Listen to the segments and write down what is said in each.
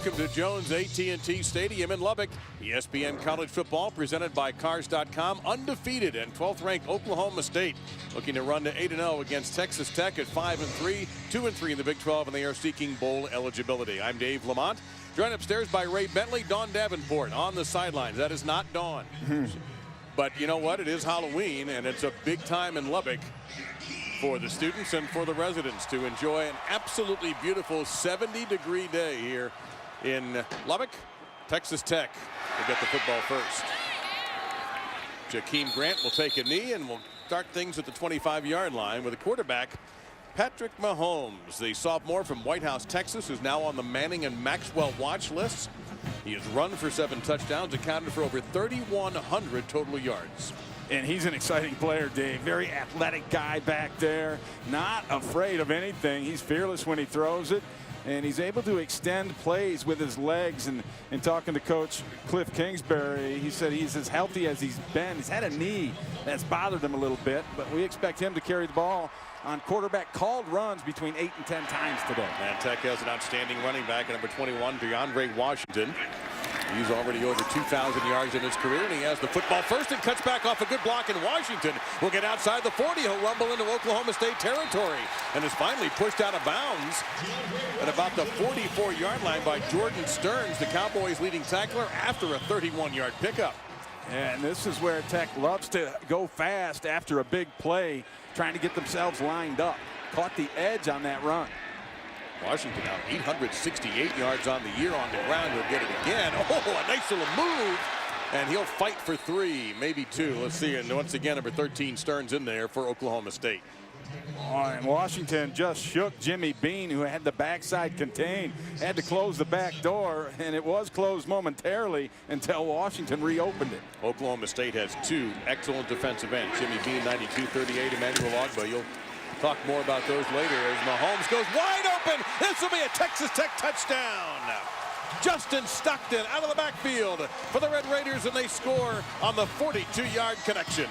welcome to Jones AT&T Stadium in Lubbock. ESPN College Football presented by Cars.com. Undefeated and 12th ranked Oklahoma State looking to run to 8-0 against Texas Tech at 5-3, 2-3 in the Big 12, and they are seeking bowl eligibility. I'm Dave Lamont, joined upstairs by Ray Bentley. Dawn Davenport on the sidelines. That is not Dawn. But you know what? It is Halloween, and it's a big time in Lubbock for the students and for the residents to enjoy an absolutely beautiful 70-degree day here in Lubbock. Texas Tech will get the football first. Jakeem Grant will take a knee, and we'll start things at the 25-yard line with a quarterback, Patrick Mahomes, the sophomore from White House, Texas, who's now on the Manning and Maxwell watch lists. He has run for 7 touchdowns, accounted for over 3,100 total yards. And he's an exciting player, Dave. Very athletic guy back there. Not afraid of anything. He's fearless when he throws it. And he's able to extend plays with his legs. And talking to Coach Cliff Kingsbury, he said he's as healthy as he's been. He's had a knee that's bothered him a little bit. But we expect him to carry the ball on quarterback called runs between 8 and 10 times today. And Tech has an outstanding running back at number 21, DeAndre Washington. He's already over 2,000 yards in his career, and he has the football first and cuts back off a good block, and Washington will get outside the 40. He'll rumble into Oklahoma State territory and is finally pushed out of bounds at about the 44-yard line by Jordan Stearns, the Cowboys' leading tackler, after a 31-yard pickup. And this is where Tech loves to go fast after a big play, trying to get themselves lined up. Caught the edge on that run. Washington out 868 yards on the year on the ground. He'll get it again. Oh, a nice little move. And he'll fight for 3, maybe 2. Let's see. And once again, number 13, Stearns in there for Oklahoma State. Oh, and Washington just shook Jimmy Bean, who had the backside contained. Had to close the back door, and it was closed momentarily until Washington reopened it. Oklahoma State has 2 excellent defensive ends. Jimmy Bean, 92-38. Emmanuel Ogba. You'll talk more about those later as Mahomes goes wide open. This will be a Texas Tech touchdown. Justin Stockton out of the backfield for the Red Raiders, and they score on the 42-yard connection.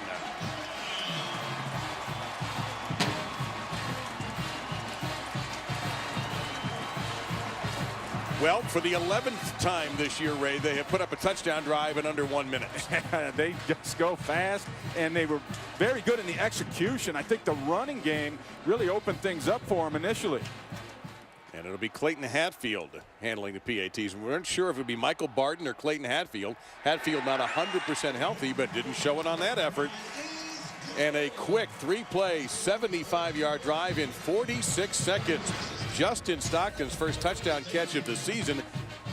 Well, for the 11th time this year, Ray, they have put up a touchdown drive in under 1 minute. They just go fast, and they were very good in the execution. I think the running game really opened things up for them initially. And it'll be Clayton Hatfield handling the PATs. We weren't sure if it would be Michael Barton or Clayton Hatfield. Hatfield not 100% healthy, but didn't show it on that effort. And a quick 3-play, 75-yard drive in 46 seconds. Justin Stockton's first touchdown catch of the season.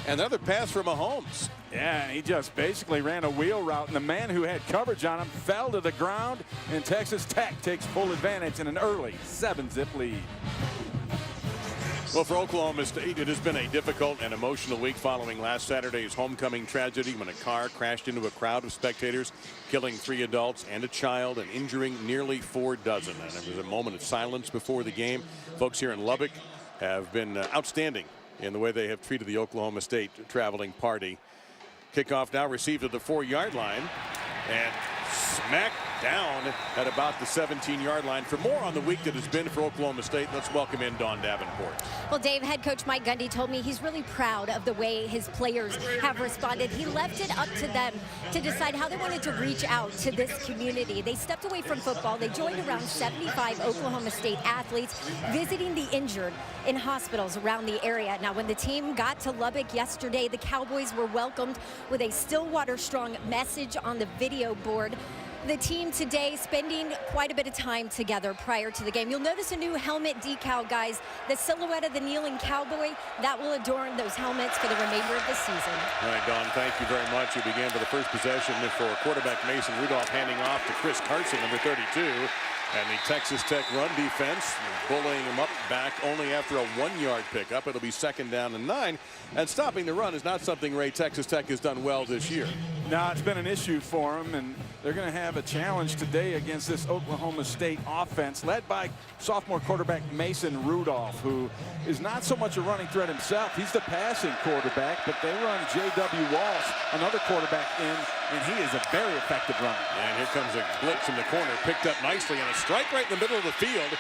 Another pass for Mahomes. Yeah, he just basically ran a wheel route, and the man who had coverage on him fell to the ground, and Texas Tech takes full advantage in an early 7-zip lead. Well, for Oklahoma State, it has been a difficult and emotional week following last Saturday's homecoming tragedy when a car crashed into a crowd of spectators, killing 3 adults and a child and injuring nearly 4 dozen. And there was a moment of silence before the game. Folks here in Lubbock have been outstanding in the way they have treated the Oklahoma State traveling party. Kickoff now received at the 4-yard line and smacked down at about the 17-yard line. For more on the week that has been for Oklahoma State, let's welcome in Dawn Davenport. Well, Dave, head coach Mike Gundy told me he's really proud of the way his players have responded. He left it up to them to decide how they wanted to reach out to this community. They stepped away from football. They joined around 75 Oklahoma State athletes visiting the injured in hospitals around the area. Now, when the team got to Lubbock yesterday, the Cowboys were welcomed with a Stillwater Strong message on the video board. The team today spending quite a bit of time together prior to the game. You'll notice a new helmet decal, guys. The silhouette of the kneeling cowboy, that will adorn those helmets for the remainder of the season. All right, Dawn, thank you very much. You began with the first possession for quarterback Mason Rudolph, handing off to Chris Carson, number 32. And the Texas Tech run defense bullying him up back only after a 1-yard pickup. It'll be 2nd down and 9. And stopping the run is not something, Ray, Texas Tech has done well this year. No, it's been an issue for them, and they're going to have a challenge today against this Oklahoma State offense led by sophomore quarterback Mason Rudolph, who is not so much a running threat himself. He's the passing quarterback, but they run J.W. Walsh, another quarterback, in, and he is a very effective runner. And here comes a blitz in the corner, picked up nicely, and a strike right in the middle of the field.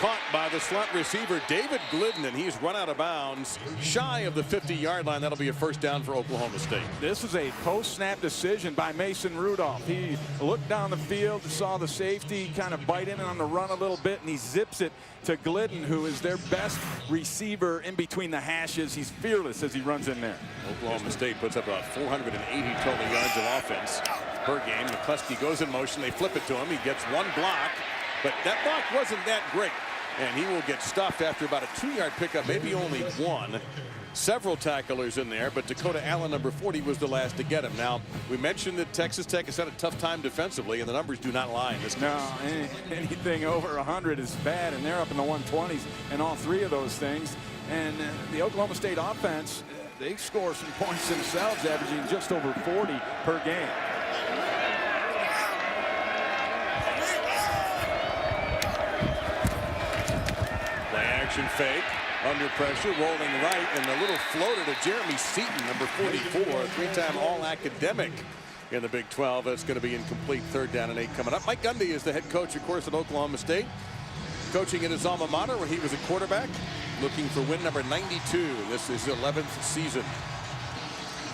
caught by the slot receiver David Glidden, and he's run out of bounds shy of the 50-yard line. That'll be a first down for Oklahoma State. This was a post-snap decision by Mason Rudolph. He looked down the field, saw the safety kind of bite in on the run a little bit, and he zips it to Glidden, who is their best receiver in between the hashes. He's fearless as he runs in there. Oklahoma State puts up about 480 total yards of offense per game. McCluskey goes in motion. They flip it to him. He gets one block, but that block wasn't that great. And he will get stuffed after about a 2-yard pickup, maybe only one. Several tacklers in there, but Dakota Allen, number 40, was the last to get him. Now, we mentioned that Texas Tech has had a tough time defensively, and the numbers do not lie in this case. No, anything over 100 is bad, and they're up in the 120s in all three of those things. And the Oklahoma State offense, they score some points themselves, averaging just over 40 per game. Play action fake. Under pressure, rolling right, and a little floater to Jeremy Seaton, number 44, a 3-time All-Academic in the Big 12. That's going to be incomplete. 3rd down and 8 coming up. Mike Gundy is the head coach, of course, at Oklahoma State, coaching at his alma mater where he was a quarterback, looking for win number 92. This is his 11th season.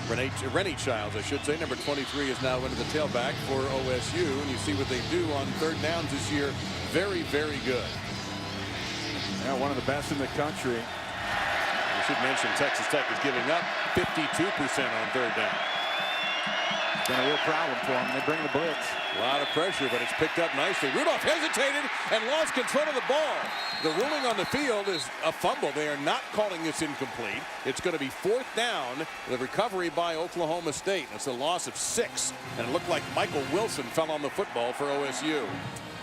Rennie Childs, I should say, number 23, is now into the tailback for OSU, and you see what they do on 3rd downs this year. Very, very good. Yeah, one of the best in the country. We should mention Texas Tech is giving up 52% on 3rd down. It's been a real problem for them. They bring the blitz. A lot of pressure, but it's picked up nicely. Rudolph hesitated and lost control of the ball. The ruling on the field is a fumble. They are not calling this incomplete. It's going to be 4th down. The recovery by Oklahoma State. It's a loss of 6, and it looked like Michael Wilson fell on the football for OSU.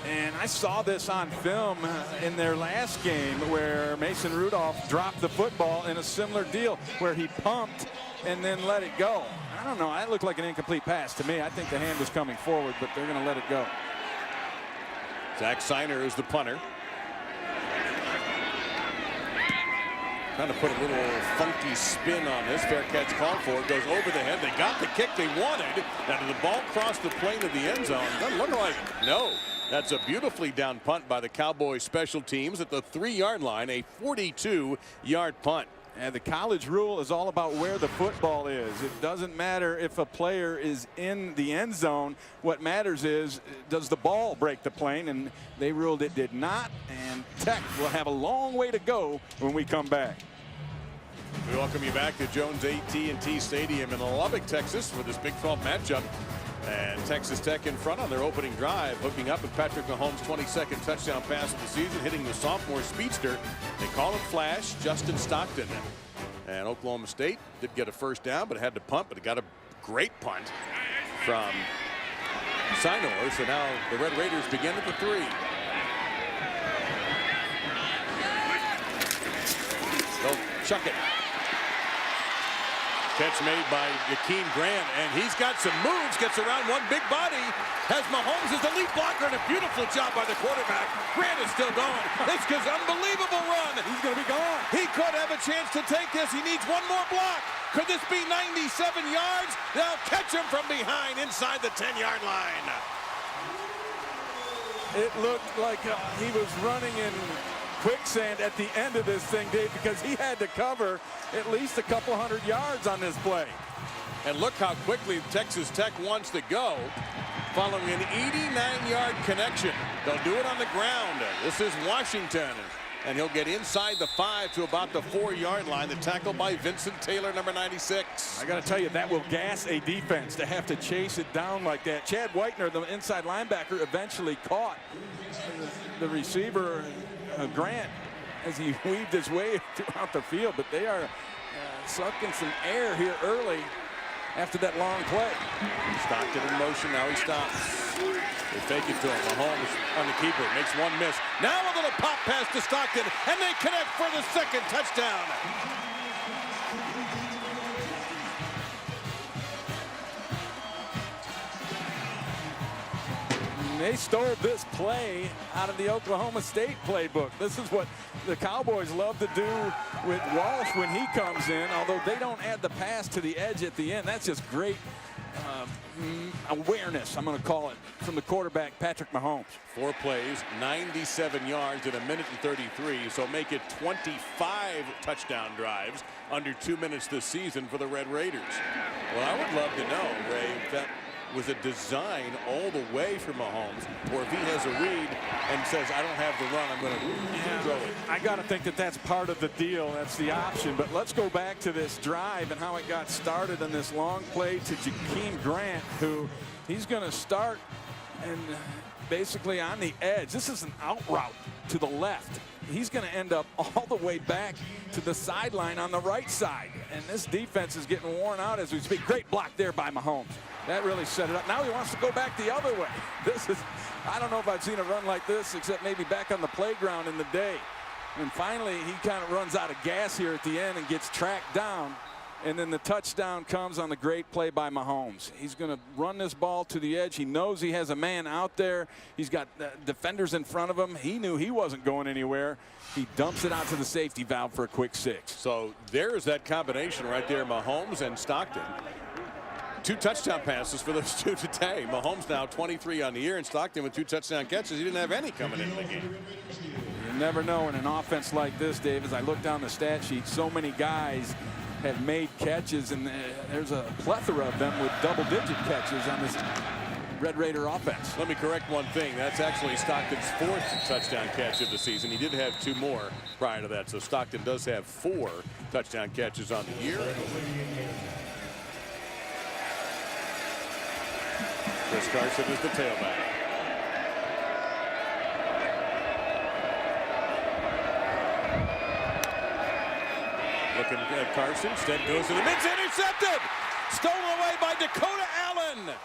And I saw this on film in their last game where Mason Rudolph dropped the football in a similar deal where he pumped and then let it go. I don't know. That looked like an incomplete pass to me. I think the hand was coming forward, but they're going to let it go. Zach Seiner is the punter. Trying to put a little funky spin on this. Fair catch called for. It goes over the head. They got the kick they wanted. Now, did the ball cross the plane of the end zone? Doesn't look like it. No. That's a beautifully down punt by the Cowboys special teams at the 3-yard line, a 42-yard punt. And the college rule is all about where the football is. It doesn't matter if a player is in the end zone. What matters is, does the ball break the plane? And they ruled it did not. And Tech will have a long way to go when we come back. We welcome you back to Jones AT&T Stadium in Lubbock, Texas, for this Big 12 matchup. And Texas Tech in front on their opening drive, hooking up with Patrick Mahomes' 22nd touchdown pass of the season, hitting the sophomore speedster. They call him Flash, Justin Stockton. And Oklahoma State did get a first down, but had to punt, but it got a great punt from Sinor. So now the Red Raiders begin at the 3. They'll chuck it. Catch made by Jakeem Grant, and he's got some moves, gets around one big body, has Mahomes as the lead blocker, and a beautiful job by the quarterback. Grant is still going. This is an unbelievable run. He's going to be gone. He could have a chance to take this. He needs one more block. Could this be 97 yards? They'll catch him from behind inside the 10-yard line. It looked like he was running in quicksand at the end of this thing, Dave, because he had to cover at least a couple hundred yards on this play. And look how quickly Texas Tech wants to go following an 89-yard connection. They'll do it on the ground. This is Washington, and he'll get inside the 5 to about the 4-yard line. The tackle by Vincent Taylor, number 96. I got to tell you, that will gas a defense to have to chase it down like that. Chad Whitener, the inside linebacker, eventually caught the receiver, Grant, as he weaved his way throughout the field, but they are sucking some air here early after that long play. Stockton in motion, now he stops. They fake it to him. Mahomes on the keeper, makes one miss. Now a little pop pass to Stockton, and they connect for the 2nd touchdown. They stole this play out of the Oklahoma State playbook. This is what the Cowboys love to do with Walsh when he comes in, although they don't add the pass to the edge at the end. That's just great awareness, I'm going to call it, from the quarterback, Patrick Mahomes. 4 plays, 97 yards in 1:33, so make it 25 touchdown drives under 2 minutes this season for the Red Raiders. Well, I would love to know, Ray, if that was a design all the way for Mahomes, or if he has a read and says, I don't have the run, I'm going to throw it. I got to think that that's part of the deal. That's the option. But let's go back to this drive and how it got started on this long play to Jakeem Grant, who he's going to start and basically on the edge. This is an out route to the left. He's going to end up all the way back to the sideline on the right side. And this defense is getting worn out as we speak. Great block there by Mahomes. That really set it up. Now he wants to go back the other way. This is, I don't know if I've seen a run like this except maybe back on the playground in the day. And finally, he kind of runs out of gas here at the end and gets tracked down. And then the touchdown comes on the great play by Mahomes. He's going to run this ball to the edge. He knows he has a man out there. He's got defenders in front of him. He knew he wasn't going anywhere. He dumps it out to the safety valve for a quick 6. So there's that combination right there, Mahomes and Stockton. 2 touchdown passes for those two today. Mahomes now 23 on the year, and Stockton with 2 touchdown catches. He didn't have any coming into the game. You never know in an offense like this, Dave. As I look down the stat sheet, so many guys have made catches, and there's a plethora of them with double-digit catches on this Red Raider offense. Let me correct one thing. That's actually Stockton's 4th touchdown catch of the season. He did have 2 more prior to that, so Stockton does have 4 touchdown catches on the year. Chris Carson is the tailback. Looking at Carson, instead goes to the mid, intercepted! Stolen away by Dakota Allen.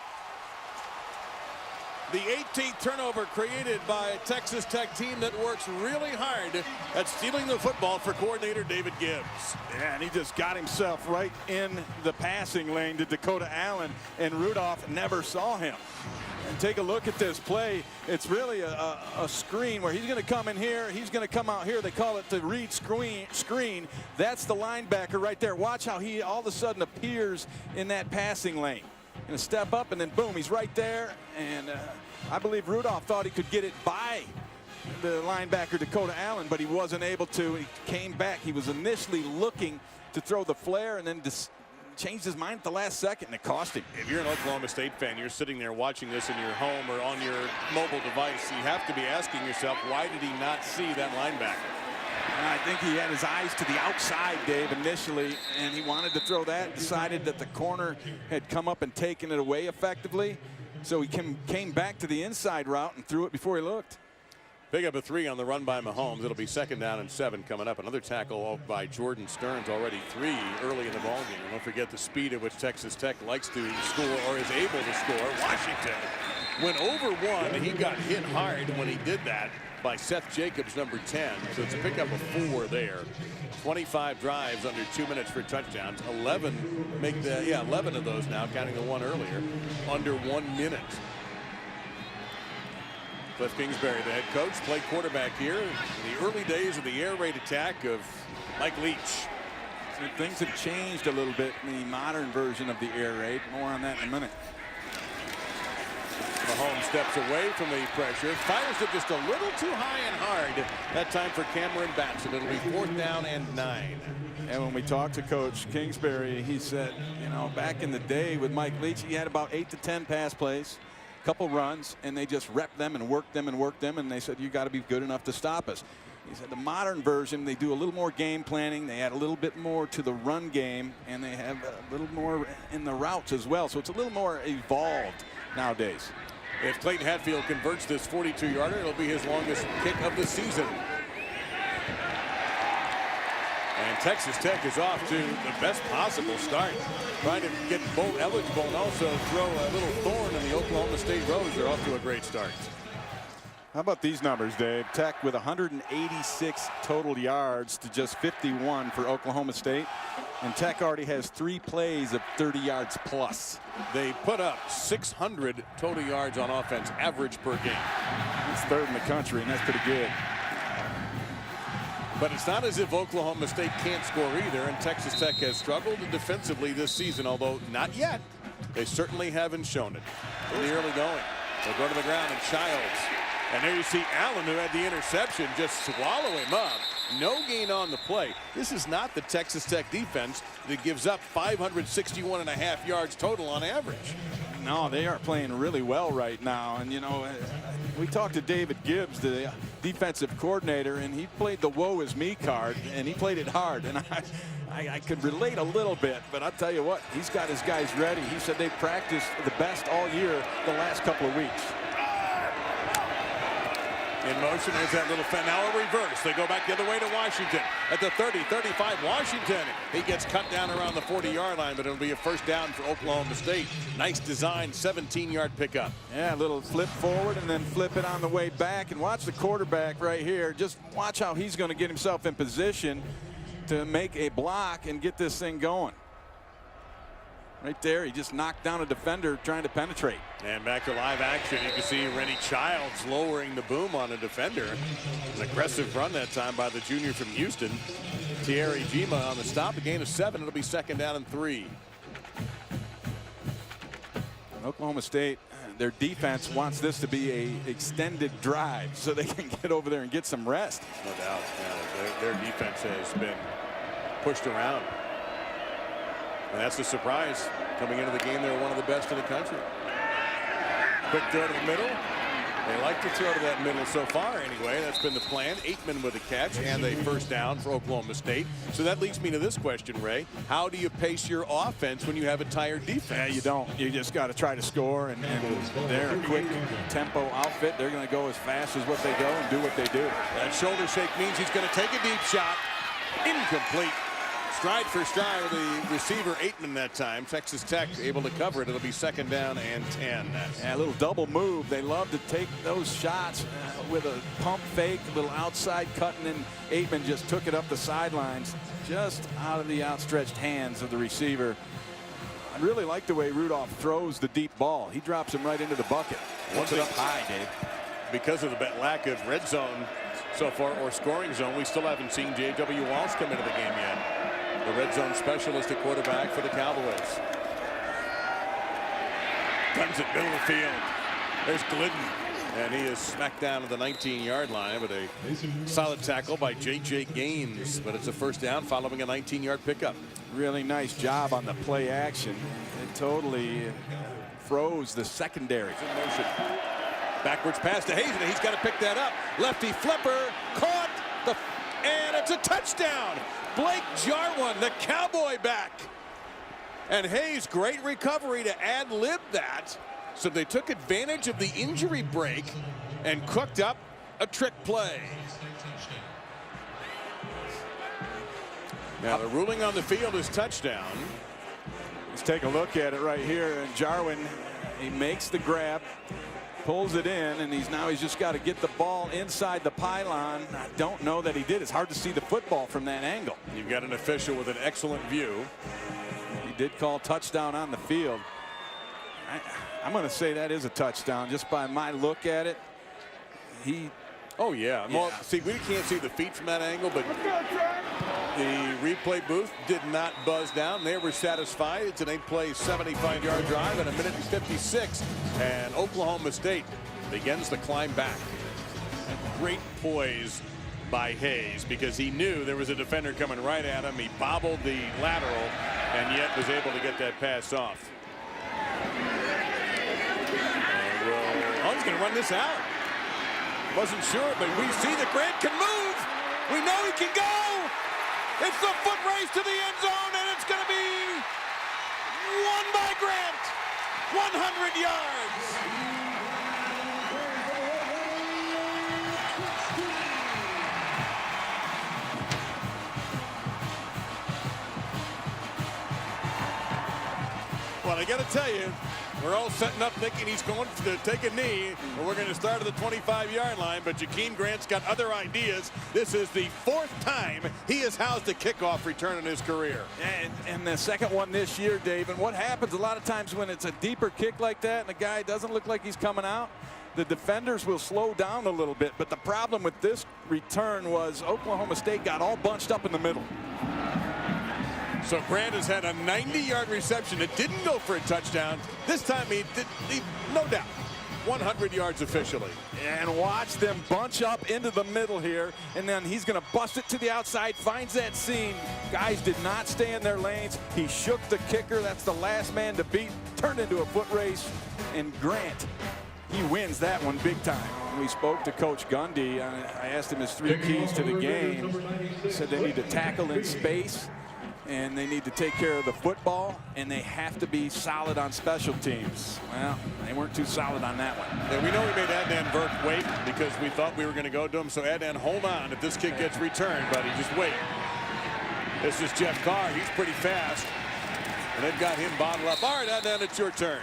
The 18th turnover created by a Texas Tech team that works really hard at stealing the football for coordinator David Gibbs. Yeah, and he just got himself right in the passing lane to Dakota Allen, and Rudolph never saw him. And take a look at this play. It's really a screen where he's going to come in here. He's going to come out here. They call it the read screen. That's the linebacker right there. Watch how he all of a sudden appears in that passing lane. Going to step up, and then boom, he's right there. And I believe Rudolph thought he could get it by the linebacker Dakota Allen, but he wasn't able to. He came back. He was initially looking to throw the flare, and then changed his mind at the last second, and it cost him. If you're an Oklahoma State fan, you're sitting there watching this in your home or on your mobile device, you have to be asking yourself, why did he not see that linebacker? And I think he had his eyes to the outside, Dave, initially, and he wanted to throw that, decided that the corner had come up and taken it away effectively, so he came back to the inside route and threw it before he looked. Pick up a 3 on the run by Mahomes. It'll be 2nd down and 7 coming up. Another tackle by Jordan Stearns, already 3 early in the ballgame. Don't forget the speed at which Texas Tech likes to score or is able to score. Washington went over 1. He got hit hard when he did that by Seth Jacobs, number 10. So it's a pickup of 4 there. 25 drives under 2 minutes for touchdowns. 11 of those now, counting the one earlier, under 1 minute. Cliff Kingsbury, the head coach, played quarterback here in the early days of the air raid attack of Mike Leach. So things have changed a little bit in the modern version of the air raid. More on that in a minute. Mahomes steps away from the pressure, fires it just a little too high and hard. That time for Cameron Batson. It'll be 4th down and 9. And when we talked to Coach Kingsbury, he said, you know, back in the day with Mike Leach, he had about 8 to 10 pass plays, couple runs, and they just rep them and work them and work them, and they said, you got to be good enough to stop us. He said the modern version, they do a little more game planning, they add a little bit more to the run game, and they have a little more in the routes as well, so it's a little more evolved nowadays. If Clayton Hatfield converts this 42-yarder, it'll be his longest kick of the season. And Texas Tech is off to the best possible start, trying to get bowl eligible and also throw a little thorn in the Oklahoma State Rose. They're off to a great start. How about these numbers, Dave? Tech with 186 total yards to just 51 for Oklahoma State. And Tech already has 3 plays of 30 yards plus. They put up 600 total yards on offense, average per game. That's 3rd in the country, and that's pretty good. But it's not as if Oklahoma State can't score either, and Texas Tech has struggled defensively this season, although not yet. They certainly haven't shown it in the early going. They'll go to the ground, and Childs. And there you see Allen, who had the interception, just swallow him up. No gain on the play. This is not the Texas Tech defense that gives up 561.5 yards total on average. No, they are playing really well right now. And, you know, we talked to David Gibbs, the defensive coordinator, and he played the woe is me card, and he played it hard. And I could relate a little bit, but I'll tell you what, he's got his guys ready. He said they've practiced the best all year the last couple of weeks. In motion is that little now a reverse. They go back the other way to Washington at the 30, 35. Washington, he gets cut down around the 40-yard line, but it'll be a first down for Oklahoma State. Nice design, 17-yard pickup. Yeah, a little flip forward and then flip it on the way back. And watch the quarterback right here. Just watch how he's going to get himself in position to make a block and get this thing going. Right there, he just knocked down a defender trying to penetrate. And back to live action, you can see Rennie Childs lowering the boom on a defender. An aggressive run that time by the junior from Houston. Thierry Gima on the stop, a gain of 7. It'll be second down and 3. Oklahoma State, their defense wants this to be a extended drive so they can get over there and get some rest. No doubt. Yeah, their defense has been pushed around. And that's the surprise. Coming into the game, they're one of the best in the country. Quick throw to the middle. They like to throw to that middle so far anyway. That's been the plan. 8-man with a catch and a first down for Oklahoma State. So that leads me to this question, Ray. How do you pace your offense when you have a tired defense? Yeah, you don't. You just got to try to score. And they're a quick tempo outfit. They're going to go as fast as what they go and do what they do. That shoulder shake means he's going to take a deep shot. Incomplete. Stride for stride with the receiver 8-man that time. Texas Tech able to cover it. It'll be second down and 10. Yeah, a little double move. They love to take those shots with a pump fake, a little outside cut, and then 8-man just took it up the sidelines, just out of the outstretched hands of the receiver. I really like the way Rudolph throws the deep ball. He drops him right into the bucket. Puts it up high, Dave. Because of the lack of red zone so far, or scoring zone, we still haven't seen J.W. Walsh come into the game yet. The red zone specialist at quarterback for the Cowboys. Guns it middle of the field. There's Glidden. And he is smacked down to the 19-yard line with a solid tackle by J.J. Gaines. But it's a first down following a 19-yard pickup. Really nice job on the play action. It totally froze the secondary. In motion. Backwards pass to Hayes, and he's got to pick that up. Lefty flipper, caught, and it's a touchdown. Blake Jarwin, the Cowboy back. And Hayes, great recovery to ad-lib that. So they took advantage of the injury break and cooked up a trick play. Now the ruling on the field is touchdown. Let's take a look at it right here. And Jarwin, he makes the grab, pulls it in, and he's just got to get the ball inside the pylon. I don't know that he did. It's hard to see the football from that angle. You've got an official with an excellent view. He did call touchdown on the field. I'm going to say that is a touchdown just by my look at it. Oh yeah. Well, see, we can't see the feet from that angle, but the replay booth did not buzz down. They were satisfied. It's an 8-play, 75-yard drive in 1:56, and Oklahoma State begins to climb back. Great poise by Hayes because he knew there was a defender coming right at him. He bobbled the lateral and yet was able to get that pass off. Oh, he's going to run this out. Wasn't sure, but we see that Grant can move. We know he can go. It's the foot race to the end zone, and it's going to be won by Grant. 100 yards. Well, I got to tell you, we're all setting up thinking he's going to take a knee, and we're going to start at the 25-yard line, but Jakeem Grant's got other ideas. This is the 4th time he has housed a kickoff return in his career. And the second one this year, Dave. And what happens a lot of times when it's a deeper kick like that and the guy doesn't look like he's coming out, the defenders will slow down a little bit. But the problem with this return was Oklahoma State got all bunched up in the middle. So Grant has had a 90-yard reception. It didn't go for a touchdown. This time he no doubt, 100 yards officially. And watch them bunch up into the middle here, and then he's going to bust it to the outside, finds that seam. Guys did not stay in their lanes. He shook the kicker. That's the last man to beat. Turned into a foot race, and Grant, he wins that one big time. We spoke to Coach Gundy. I asked him his 3 keys to the game. He said they need to tackle in space, and they need to take care of the football, and they have to be solid on special teams. Well, they weren't too solid on that one. Yeah, we know we made Adnan Verk wait because we thought we were going to go to him. So Adnan, hold on. If this kick gets returned, buddy, just wait. This is Jeff Carr. He's pretty fast. And they've got him bottled up. All right, Adnan, it's your turn.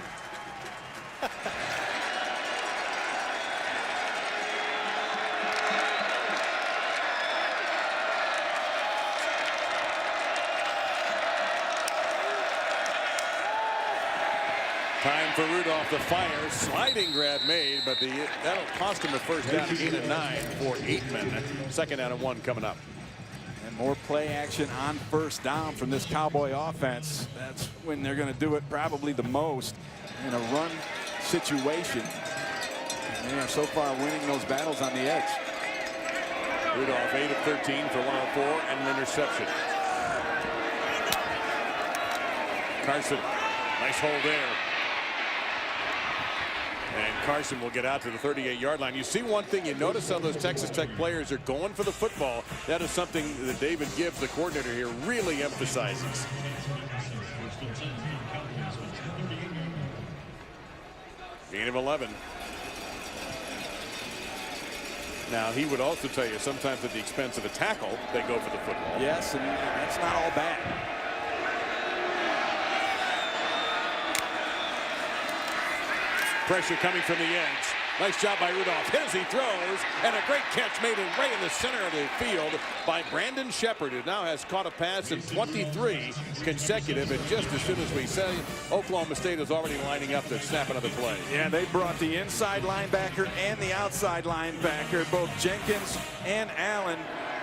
Time for Rudolph to fire. Sliding grab made, but that'll cost him a first down. Gain of 9 for Aitman. 2nd down and 1 coming up. And more play action on first down from this Cowboy offense. That's when they're going to do it probably the most in a run situation. And they are so far winning those battles on the edge. Rudolph 8 of 13 for 104 and an interception. Carson, nice hold there. And Carson will get out to the 38-yard line. You see one thing, you notice how those Texas Tech players are going for the football. That is something that David Gibbs, the coordinator here, really emphasizes. Gain of 11. Now, he would also tell you sometimes at the expense of a tackle, they go for the football. Yes, and that's not all bad. Pressure coming from the edge. Nice job by Rudolph. Hit as he throws, and a great catch made right in the center of the field by Brandon Shepard, who now has caught a pass in 23 consecutive. And just as soon as we say, Oklahoma State is already lining up to snap another play. Yeah, they brought the inside linebacker and the outside linebacker, both Jenkins and Allen.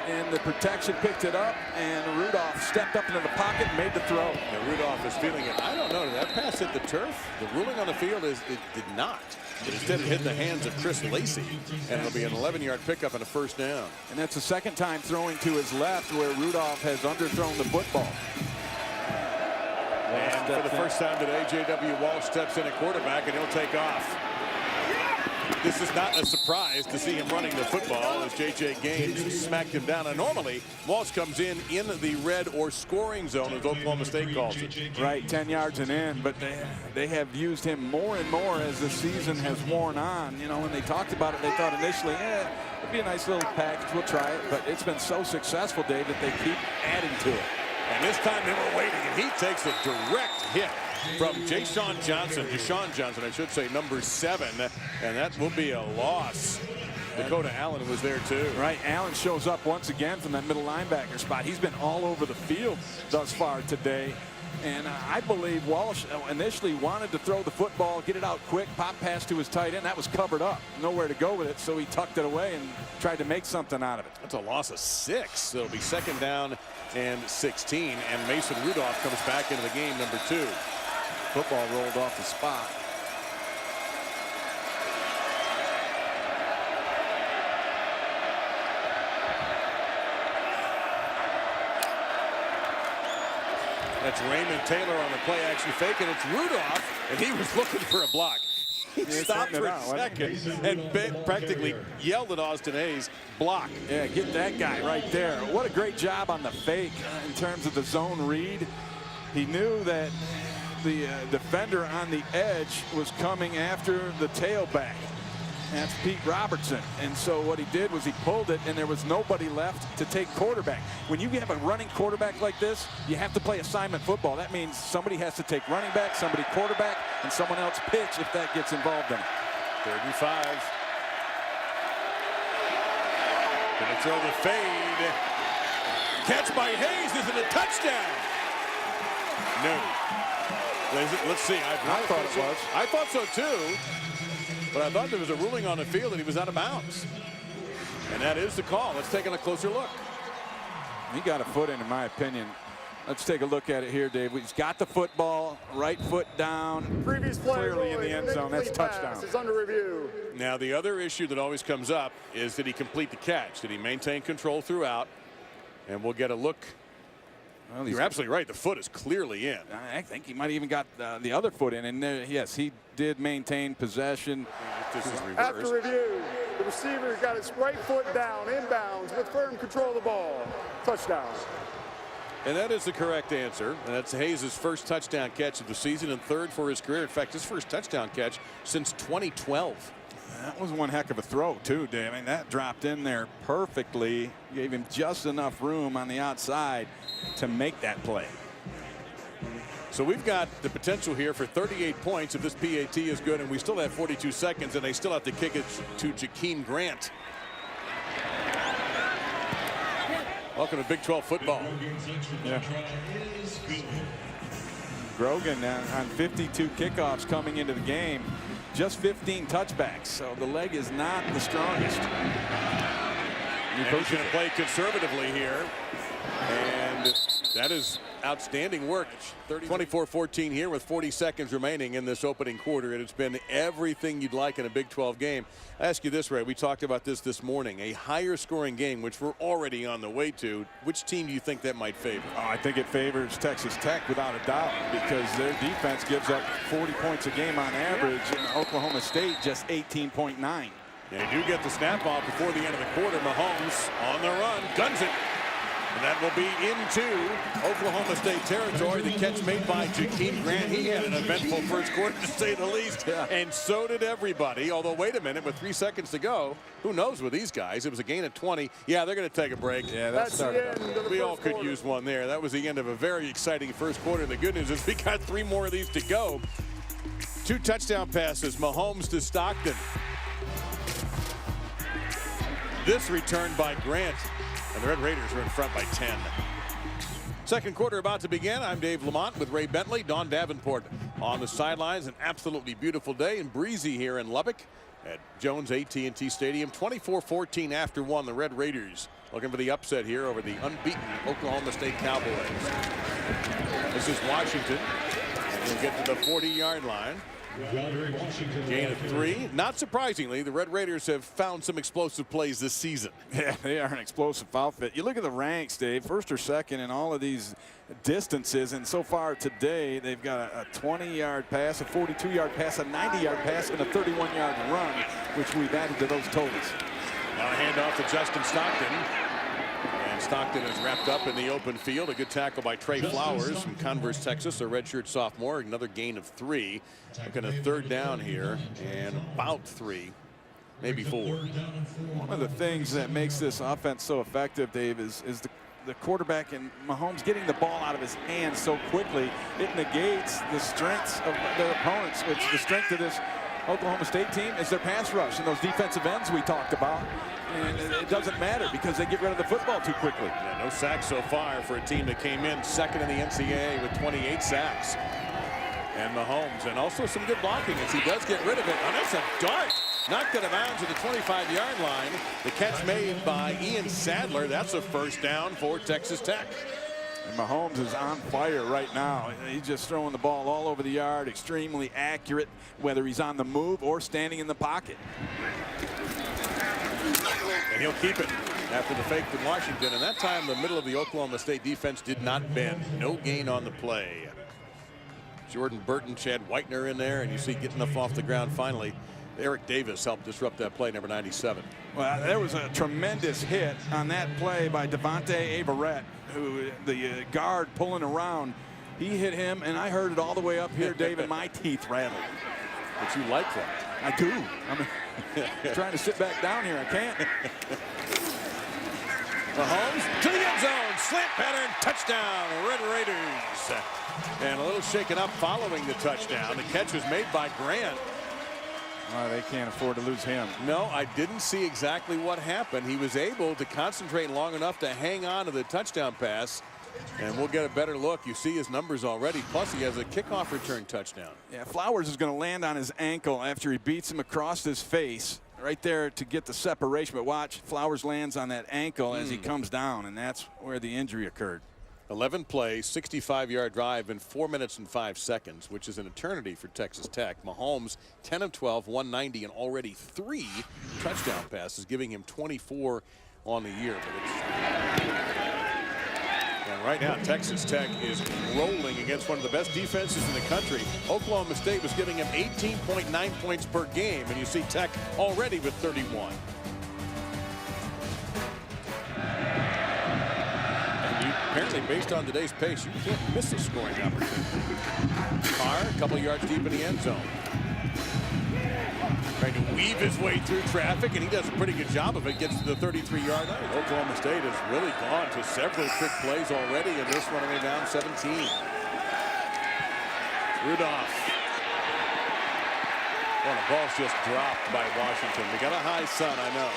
And the protection picked it up, and Rudolph stepped up into the pocket and made the throw. And Rudolph is feeling it. I don't know. Did that pass hit the turf? The ruling on the field is it did not. But instead it hit the hands of Chris Lacey, and it'll be an 11-yard pickup and a first down. And that's the second time throwing to his left where Rudolph has underthrown the football. And for the first time today, J.W. Walsh steps in at quarterback, and he'll take off. This is not a surprise to see him running the football as J.J. Gaines smacked him down. And normally, Walsh comes in the red or scoring zone, as Oklahoma State calls it. Right, 10 yards and in, but they have used him more and more as the season has worn on. You know, when they talked about it, they thought initially, it'd be a nice little package, we'll try it. But it's been so successful, Dave, that they keep adding to it. And this time they were waiting, and he takes a direct hit from Deshaun Johnson, I should say, number 7, and that will be a loss. Dakota Allen was there too. Right, Allen shows up once again from that middle linebacker spot. He's been all over the field thus far today. And I believe Walsh initially wanted to throw the football, get it out quick, pop pass to his tight end. That was covered up, nowhere to go with it, so he tucked it away and tried to make something out of it. That's a loss of 6. So it'll be 2nd down and 16, and Mason Rudolph comes back into the game, number 2. Football rolled off the spot. That's Raymond Taylor on the play action fake, and it's Rudolph, and he was looking for a block. He stopped for a second and practically yelled at Austin Hayes, block. Yeah, get that guy right there. What a great job on the fake in terms of the zone read. He knew that the defender on the edge was coming after the tailback. That's Pete Robertson. And so what he did was he pulled it, and there was nobody left to take quarterback. When you have a running quarterback like this, you have to play assignment football. That means somebody has to take running back, somebody quarterback, and someone else pitch if that gets involved in it. 3rd and 5. Gonna throw the fade. Catch by Hayes. Is it a touchdown? No. Let's see. I thought it was. I thought so too. But I thought there was a ruling on the field that he was out of bounds. And that is the call. Let's take a closer look. He got a foot in my opinion. Let's take a look at it here, Dave. He's got the football, right foot down, Previous play clearly in the end zone. That's touchdown. It's under review. Now, the other issue that always comes up is, did he complete the catch? Did he maintain control throughout? And we'll get a look. Well, you're absolutely right. The foot is clearly in. I think he might have even got the other foot in. And there, yes, he did maintain possession. This is reversed. After review, the receiver got his right foot down, inbounds, with firm control of the ball. Touchdown. And that is the correct answer. And that's Hayes' first touchdown catch of the season and third for his career. In fact, his first touchdown catch since 2012. That was one heck of a throw, too, Dave. I mean, that dropped in there perfectly. Gave him just enough room on the outside to make that play. So we've got the potential here for 38 points if this PAT is good, and we still have 42 seconds, and they still have to kick it to Jakeem Grant. Welcome to Big 12 football. Yeah. Grogan on 52 kickoffs coming into the game. Just 15 touchbacks, so the leg is not the strongest. And he's going to play conservatively here. And that is outstanding work. 24-14 here with 40 seconds remaining in this opening quarter. And it's been everything you'd like in a Big 12 game. I ask you this, Ray. We talked about this morning. A higher scoring game, which we're already on the way to. Which team do you think that might favor? Oh, I think it favors Texas Tech without a doubt, because their defense gives up 40 points a game on average, and Oklahoma State just 18.9. They do get the snap off before the end of the quarter. Mahomes on the run, guns it. And that will be into Oklahoma State territory. The catch made by Jakeem Grant. He had an eventful first quarter, to say the least. Yeah. And so did everybody. Although, wait a minute, with 3 seconds to go, who knows with these guys? It was a gain of 20. Yeah, they're going to take a break. Yeah, that's the end. We all could use one there. That was the end of a very exciting first quarter. The good news is we got 3 more of these to go. 2 touchdown passes. Mahomes to Stockton. This return by Grant. And the Red Raiders are in front by 10. Second quarter about to begin. I'm Dave Lamont with Ray Bentley. Don Davenport on the sidelines. An absolutely beautiful day and breezy here in Lubbock at Jones AT&T Stadium. 24-14 after 1. The Red Raiders looking for the upset here over the unbeaten Oklahoma State Cowboys. This is Washington. And he'll get to the 40-yard line. Gain of 3. Not surprisingly, the Red Raiders have found some explosive plays this season. Yeah, they are an explosive outfit. You look at the ranks, Dave, first or second in all of these distances, and so far today they've got a 20-yard pass, a 42-yard pass, a 90-yard pass, and a 31-yard run, which we've added to those totals. Now a handoff to Justin Stockton. And Stockton is wrapped up in the open field. A good tackle by Trey Flowers from Converse, Texas, a redshirt sophomore. Another gain of 3. Looking at third down here, and about 3, maybe 4. One of the things that makes this offense so effective, Dave, is the quarterback and Mahomes getting the ball out of his hands so quickly. It negates the strengths of their opponents, which the strength of this Oklahoma State team is their pass rush and those defensive ends we talked about. And it doesn't matter because they get rid of the football too quickly. Yeah, no sacks so far for a team that came in second in the NCAA with 28 sacks. And Mahomes, and also some good blocking as he does get rid of it. Oh, that's a dart. Knocked out of bounds at the 25-yard line. The catch made by Ian Sadler. That's a first down for Texas Tech. And Mahomes is on fire right now. He's just throwing the ball all over the yard, extremely accurate, whether he's on the move or standing in the pocket. And he'll keep it after the fake from Washington. And that time, the middle of the Oklahoma State defense did not bend. No gain on the play. Jordan Burton, Chad Whitener in there, and you see getting enough off the ground finally. Eric Davis helped disrupt that play, number 97. Well, there was a tremendous hit on that play by Devontae Averett, who the guard pulling around. He hit him, and I heard it all the way up here, Dave, and my teeth rattled. But you like that. I do. I'm trying to sit back down here. I can't. Mahomes to the end zone. Slant pattern. Touchdown. Red Raiders. And a little shaken up following the touchdown. The catch was made by Grant. Well, they can't afford to lose him. No, I didn't see exactly what happened. He was able to concentrate long enough to hang on to the touchdown pass. And we'll get a better look. You see his numbers already. Plus, he has a kickoff return touchdown. Yeah, Flowers is going to land on his ankle after he beats him across his face. Right there to get the separation. But watch, Flowers lands on that ankle as he comes down, and that's where the injury occurred. 11 plays, 65-yard drive in 4 minutes and 5 seconds, which is an eternity for Texas Tech. Mahomes 10 of 12, 190, and already 3 touchdown passes, giving him 24 on the year. And right now, Texas Tech is rolling against one of the best defenses in the country. Oklahoma State was giving him 18.9 points per game, and you see Tech already with 31. Apparently, based on today's pace, you can't miss a scoring opportunity. Carr, a couple yards deep in the end zone. Trying to weave his way through traffic, and he does a pretty good job of it. Gets to the 33-yard line. Oklahoma State has really gone to several trick plays already in this runaway down 17. Rudolph. Well, the ball's just dropped by Washington. They got a high sun, I know.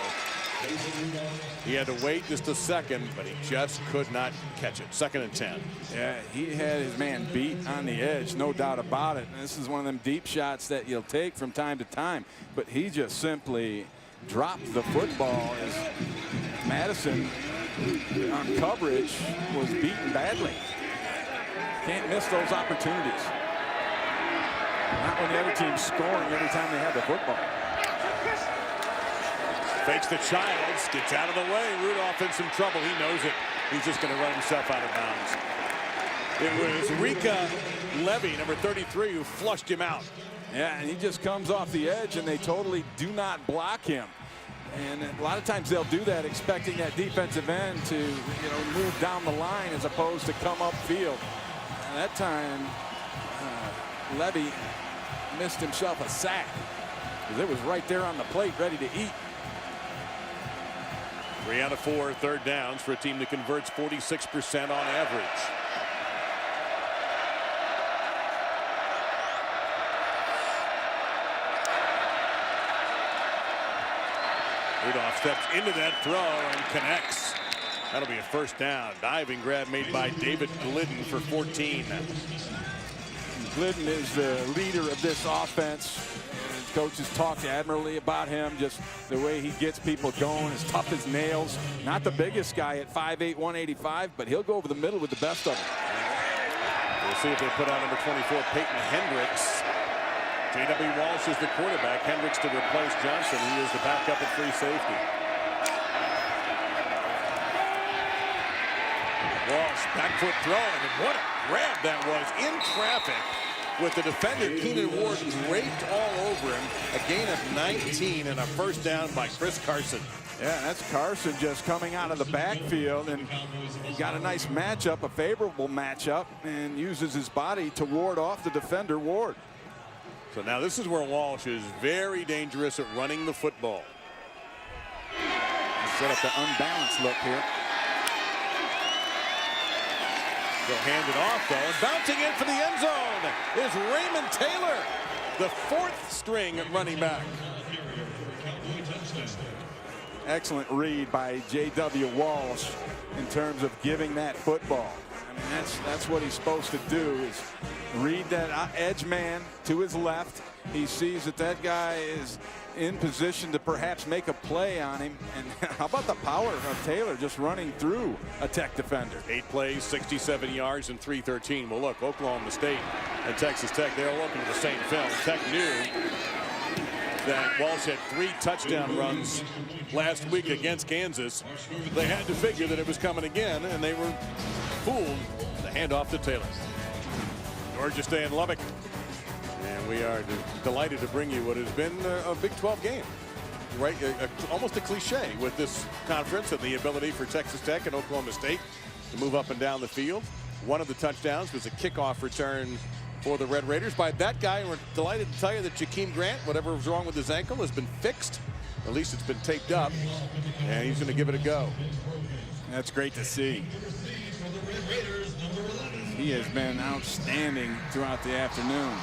He had to wait just a second, but he just could not catch it. 2nd and 10. Yeah, he had his man beat on the edge, no doubt about it. And this is one of them deep shots that you'll take from time to time, but he just simply dropped the football as Madison on coverage was beaten badly. Can't miss those opportunities. Not when the other team's scoring every time they have the football. Fakes the Childs, gets out of the way. Rudolph in some trouble. He knows it. He's just going to run himself out of bounds. It was Rika Levy, number 33, who flushed him out. Yeah, and he just comes off the edge, and they totally do not block him. And a lot of times they'll do that, expecting that defensive end to, move down the line as opposed to come upfield. And that time, Levy missed himself a sack because it was right there on the plate, ready to eat. 3 out of 4 third downs for a team that converts 46% on average. Rudolph steps into that throw and connects. That'll be a first down. Diving grab made by David Glidden for 14. Glidden is the leader of this offense. Coaches talked admirably about him, just the way he gets people going, as tough as nails. Not the biggest guy at 5'8", 185, but he'll go over the middle with the best of them. We'll see if they put out number 24, Peyton Hendricks. J.W. Walsh is the quarterback. Hendricks to replace Johnson. He is the backup at free safety. Walsh, back foot throwing, and what a grab that was in traffic, with the defender Keenan Ward draped all over him. A gain of 19 and a first down by Chris Carson. Yeah, that's Carson just coming out of the backfield and got a nice matchup, a favorable matchup, and uses his body to ward off the defender Ward. So now this is where Walsh is very dangerous at running the football. Set up the unbalanced look here. They'll hand it off, though, and bouncing in for the end zone is Raymond Taylor, the 4th string running back. Excellent read by J.W. Walsh in terms of giving that football. I mean, that's what he's supposed to do, is read that edge man to his left. He sees that guy is in position to perhaps make a play on him. And how about the power of Taylor just running through a Tech defender? 8 plays, 67 yards, and 313. Well, look, Oklahoma State and Texas Tech, they're looking at the same film. Tech knew that Walsh had 3 touchdown runs last week against Kansas. They had to figure that it was coming again, and they were fooled. The handoff to Taylor. Georgia stay in Lubbock. And we are delighted to bring you what has been a Big 12 game. Right, almost a cliche with this conference, and the ability for Texas Tech and Oklahoma State to move up and down the field. One of the touchdowns was a kickoff return for the Red Raiders by that guy. And we're delighted to tell you that Jakeem Grant, whatever was wrong with his ankle, has been fixed. At least it's been taped up, and he's going to give it a go. That's great to see. He has been outstanding throughout the afternoon.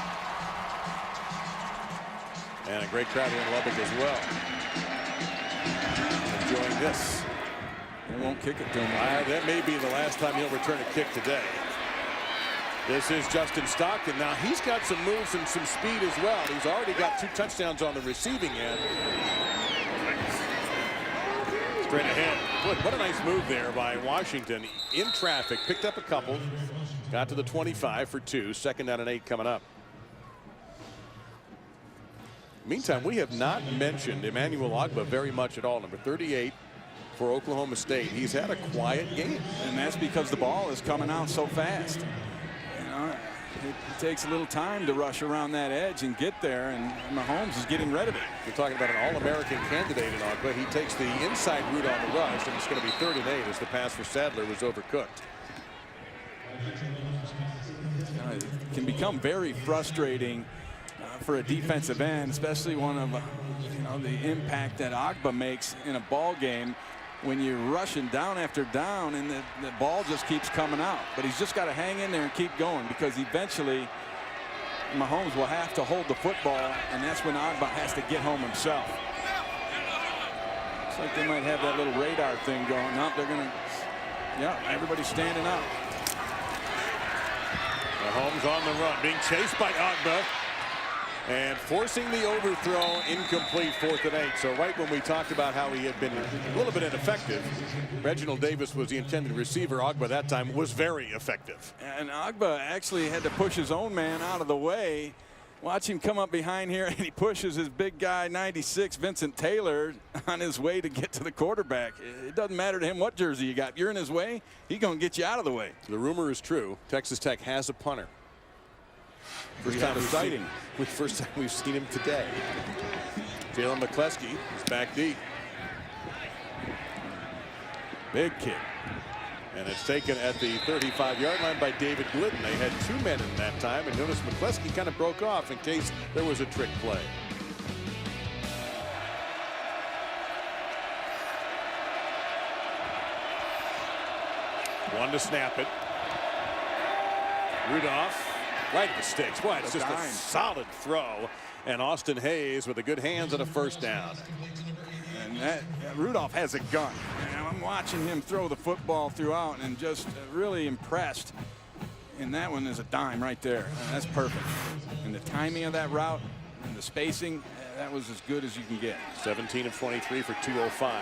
And a great crowd here in Lubbock as well. Enjoying this. They won't kick it to him. That may be the last time he'll return a kick today. This is Justin Stockton. Now he's got some moves and some speed as well. He's already got 2 touchdowns on the receiving end. Straight ahead. What a nice move there by Washington. In traffic, picked up a couple. Got to the 25 for 2. 2nd down and 8 coming up. Meantime, we have not mentioned Emmanuel Ogbah very much at all. Number 38 for Oklahoma State. He's had a quiet game. And that's because the ball is coming out so fast. You know, it takes a little time to rush around that edge and get there, and Mahomes is getting rid of it. You're talking about an All-American candidate in Ogbah. He takes the inside route on the rush, and it's going to be 3rd and 8 as the pass for Sadler was overcooked. It can become very frustrating for a defensive end, especially one of the impact that Ogbah makes in a ball game when you're rushing down after down and the ball just keeps coming out. But he's just got to hang in there and keep going, because eventually Mahomes will have to hold the football, and that's when Ogbah has to get home himself. Looks like they might have that little radar thing going. No, they're going to, yeah, everybody's standing up. Mahomes on the run, being chased by Ogbah. And forcing the overthrow, incomplete, 4th and 8. So right when we talked about how he had been a little bit ineffective, Reginald Davis was the intended receiver. Ogbah that time was very effective. And Ogbah actually had to push his own man out of the way. Watch him come up behind here, and he pushes his big guy, 96, Vincent Taylor, on his way to get to the quarterback. It doesn't matter to him what jersey you got. If you're in his way, he's going to get you out of the way. The rumor is true. Texas Tech has a punter. First time we've seen him today. Jalen McCleskey is back deep. Big kick. And it's taken at the 35-yard line by David Glidden. They had 2 men in that time, and notice McCleskey kind of broke off in case there was a trick play. One to snap it. Rudolph. Right at the sticks. Boy, it's just a solid throw. And Austin Hayes with a good hands and a 1st down. And that Rudolph has a gun. And I'm watching him throw the football throughout and just really impressed. And that one is a dime right there. And that's perfect. And the timing of that route and the spacing, that was as good as you can get. 17 of 23 for 205.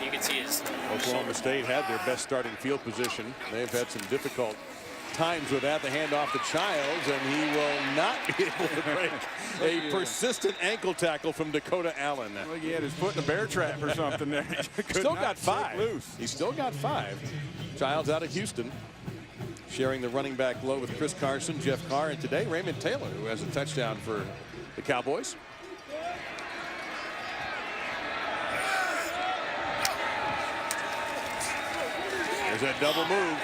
You can see his Oklahoma State had their best starting field position. They've had some difficult times with that. The handoff to Childs, and he will not be able to break a persistent ankle tackle from Dakota Allen. Like he had his foot in a bear trap or something there. Still got 5. He's still got 5. Childs out of Houston, sharing the running back load with Chris Carson, Jeff Carr, and today Raymond Taylor, who has a touchdown for the Cowboys. There's that double move.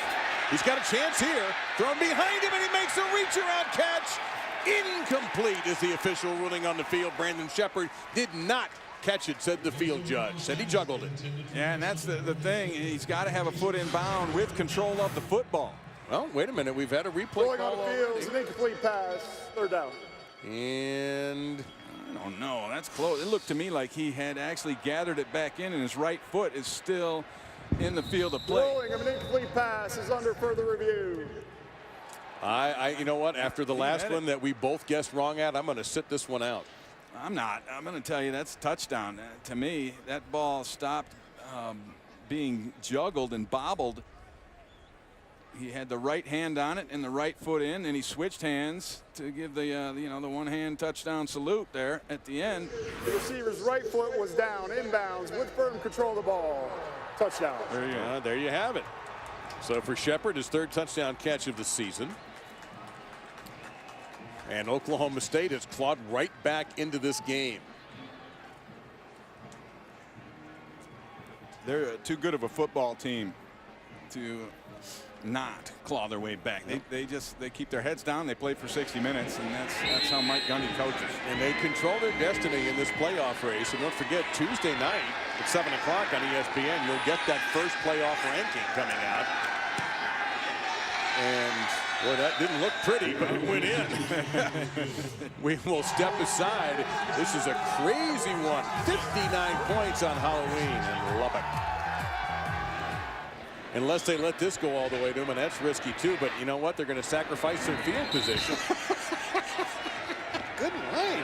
He's got a chance here. Thrown behind him, and he makes a reach-around catch. Incomplete is the official ruling on the field. Brandon Shepard did not catch it, said the field judge. Said he juggled it. Yeah, and that's the thing. He's got to have a foot in bound with control of the football. Well, wait a minute. We've had a replay. Going on the field, it's an incomplete pass. 3rd down. And I don't know. That's close. It looked to me like he had actually gathered it back in, and his right foot is still in the field of play. Throwing of an incomplete pass is under further review. you know what? After the last one that we both guessed wrong at, I'm going to sit this one out. I'm not. I'm going to tell you that's a touchdown. To me, that ball stopped being juggled and bobbled. He had the right hand on it and the right foot in, and he switched hands to give the the one-hand touchdown salute there at the end. The receiver's right foot was down, inbounds, with firm control of the ball. Touchdown. There you have it. So for Shepard, his 3rd touchdown catch of the season. And Oklahoma State has clawed right back into this game. They're too good of a football team to not claw their way back. They keep their heads down. They play for 60 minutes, and that's how Mike Gundy coaches. And they control their destiny in this playoff race. And don't forget, Tuesday night at 7 o'clock on ESPN, you'll get that first playoff ranking coming out. And boy, that didn't look pretty, but it went in. We will step aside. This is a crazy one. 59 points on Halloween in Lubbock. Unless they let this go all the way to them, and that's risky too. But you know what? They're going to sacrifice their field position. Good line.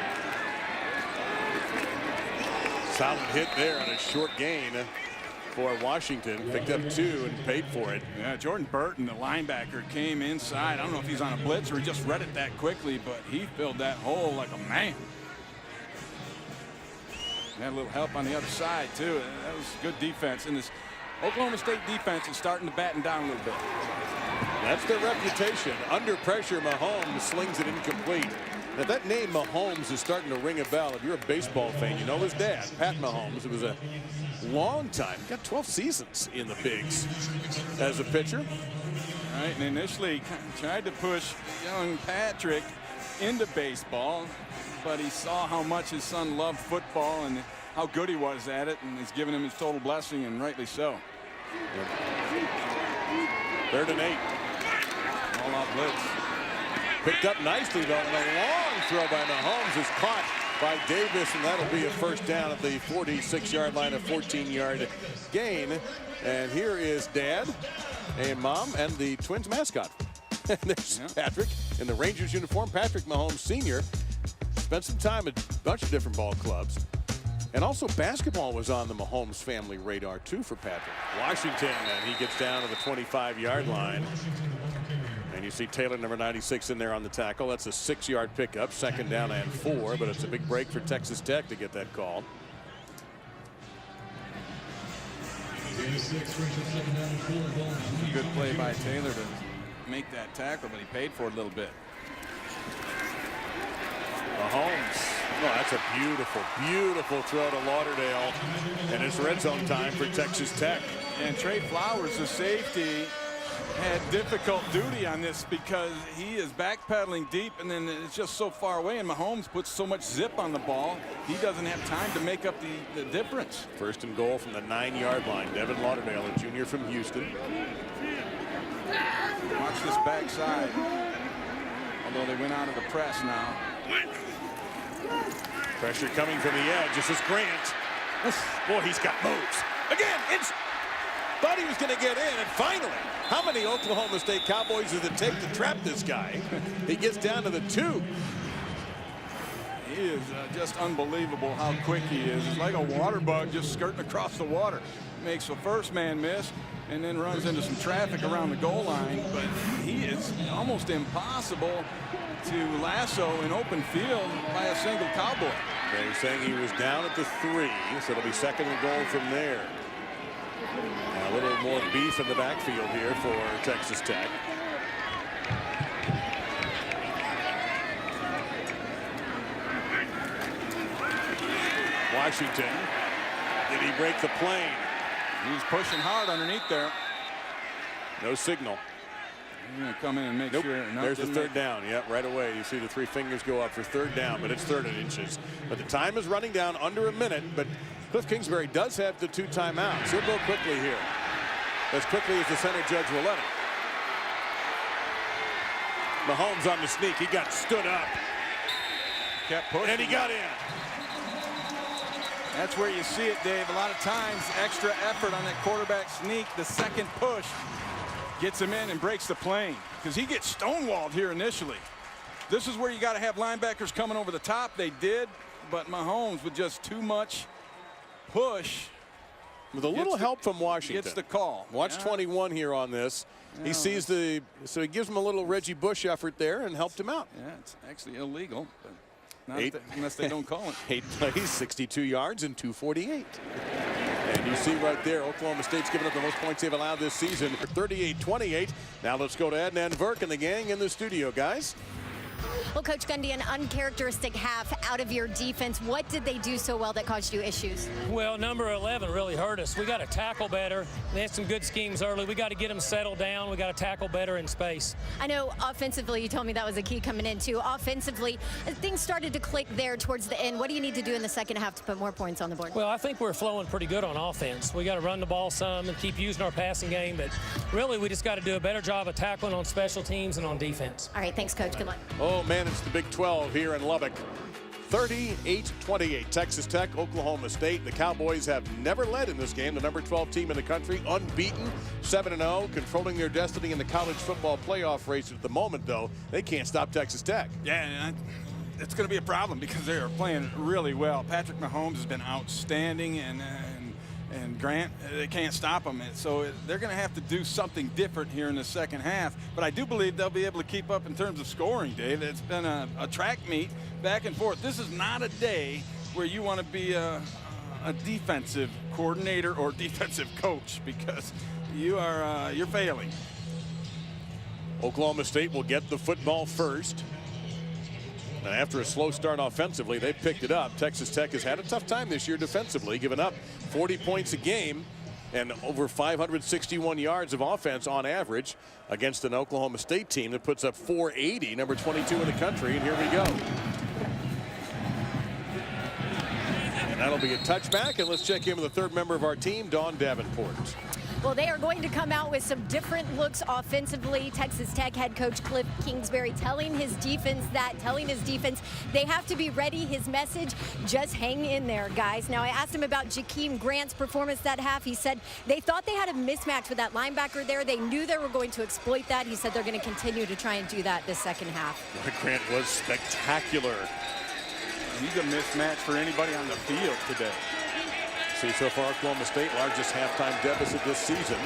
Solid hit there on a short gain for Washington. Picked up 2 and paid for it. Yeah, Jordan Burton, the linebacker, came inside. I don't know if he's on a blitz or he just read it that quickly, but he filled that hole like a man. Had a little help on the other side, too. That was good defense. And this Oklahoma State defense is starting to batten down a little bit. That's their reputation. Under pressure, Mahomes slings it incomplete. Now, that name Mahomes is starting to ring a bell. If you're a baseball fan, you know his dad, Pat Mahomes. It was a long time. He got 12 seasons in the bigs as a pitcher. All right, and initially tried to push young Patrick into baseball, but he saw how much his son loved football and how good he was at it, and it's given him his total blessing, and rightly so. Yep. 3rd and 8. All out blitz. Picked up nicely, though, and a long throw by Mahomes is caught by Davis, and that'll be a first down at the 46-yard line, a 14-yard gain. And here is Dad, a mom, and the Twins mascot. And there's Patrick in the Rangers uniform. Patrick Mahomes Sr. spent some time at a bunch of different ball clubs. And also basketball was on the Mahomes family radar, too, for Patrick. Washington, and he gets down to the 25-yard line. And you see Taylor, number 96, in there on the tackle. That's a 6-yard pickup, 2nd down and 4, but it's a big break for Texas Tech to get that call. Good play by Taylor to make that tackle, but he paid for it a little bit. Mahomes. Oh, that's a beautiful, beautiful throw to Lauderdale. And it's red zone time for Texas Tech. And Trey Flowers, the safety, had difficult duty on this because he is backpedaling deep, and then it's just so far away, and Mahomes puts so much zip on the ball, he doesn't have time to make up the difference. 1st and goal from the 9-yard line. Devin Lauderdale, a junior from Houston. Watch this backside. Although they went out of the press now. Pressure coming from the edge. This is Grant. Boy, he's got moves. Again, thought he was going to get in, and finally, how many Oklahoma State Cowboys does it take to trap this guy? He gets down to the 2. He is just unbelievable how quick he is. It's like a water bug just skirting across the water. Makes the first man miss and then runs into some traffic around the goal line, but he is almost impossible to lasso in open field by a single Cowboy. They're saying he was down at the 3, so it'll be 2nd and goal from there. And a little more beef in the backfield here for Texas Tech. Washington, did he break the plane? He's pushing hard underneath there. No signal. He's going to come in and make sure. No, there's the 3rd down. Yep, right away. You see the 3 fingers go up for 3rd down, but it's 3rd and inches. But the time is running down under a minute, but Cliff Kingsbury does have the 2 timeouts. He'll go quickly here, as quickly as the center judge will let him. Mahomes on the sneak. He got stood up. Kept pushing. And he got in. That's where you see it, Dave. A lot of times, extra effort on that quarterback sneak. The 2nd push gets him in and breaks the plane because he gets stonewalled here initially. This is where you got to have linebackers coming over the top. They did, but Mahomes with just too much push. With a little help from Washington. Gets the call. Watch 21 here on this. Yeah. He sees so he gives him a little Reggie Bush effort there and helped him out. Yeah, it's actually illegal, but not unless they don't call it. 8 plays, 62 yards, and 248. And you see right there, Oklahoma State's given up the most points they've allowed this season, 38-28. Now let's go to Adnan Verk and the gang in the studio, guys. Well, Coach Gundy, an uncharacteristic half out of your defense. What did they do so well that caused you issues? Well, number 11 really hurt us. We got to tackle better. They had some good schemes early. We got to get them settled down. We got to tackle better in space. I know offensively, you told me that was a key coming in too. Offensively, things started to click there towards the end. What do you need to do in the second half to put more points on the board? Well, I think we're flowing pretty good on offense. We got to run the ball some and keep using our passing game, but really we just got to do a better job of tackling on special teams and on defense. All right, thanks, Coach. Good luck. Oh, man, it's the Big 12 here in Lubbock. 38-28, Texas Tech, Oklahoma State. The Cowboys have never led in this game. The number 12 team in the country, unbeaten, 7-0, controlling their destiny in the college football playoff race at the moment, though. They can't stop Texas Tech. Yeah, it's going to be a problem because they are playing really well. Patrick Mahomes has been outstanding, and Grant, they can't stop him. And so they're going to have to do something different here in the second half. But I do believe they'll be able to keep up in terms of scoring, Dave. It's been a track meet back and forth. This is not a day where you want to be a defensive coordinator or defensive coach, because you're failing. Oklahoma State will get the football first. And after a slow start offensively, they picked it up. Texas Tech has had a tough time this year defensively, giving up 40 points a game and over 561 yards of offense on average against an Oklahoma State team that puts up 480, number 22 in the country. And here we go. And that'll be a touchback. And let's check in with the third member of our team, Dawn Davenport. Well, they are going to come out with some different looks offensively. Texas Tech head coach Cliff Kingsbury telling his defense they have to be ready. His message, just hang in there, guys. Now, I asked him about Jakeem Grant's performance that half. He said they thought they had a mismatch with that linebacker there. They knew they were going to exploit that. He said they're going to continue to try and do that this second half. Grant was spectacular. He's a mismatch for anybody on the field today. See, so far, Oklahoma State, largest halftime deficit this season.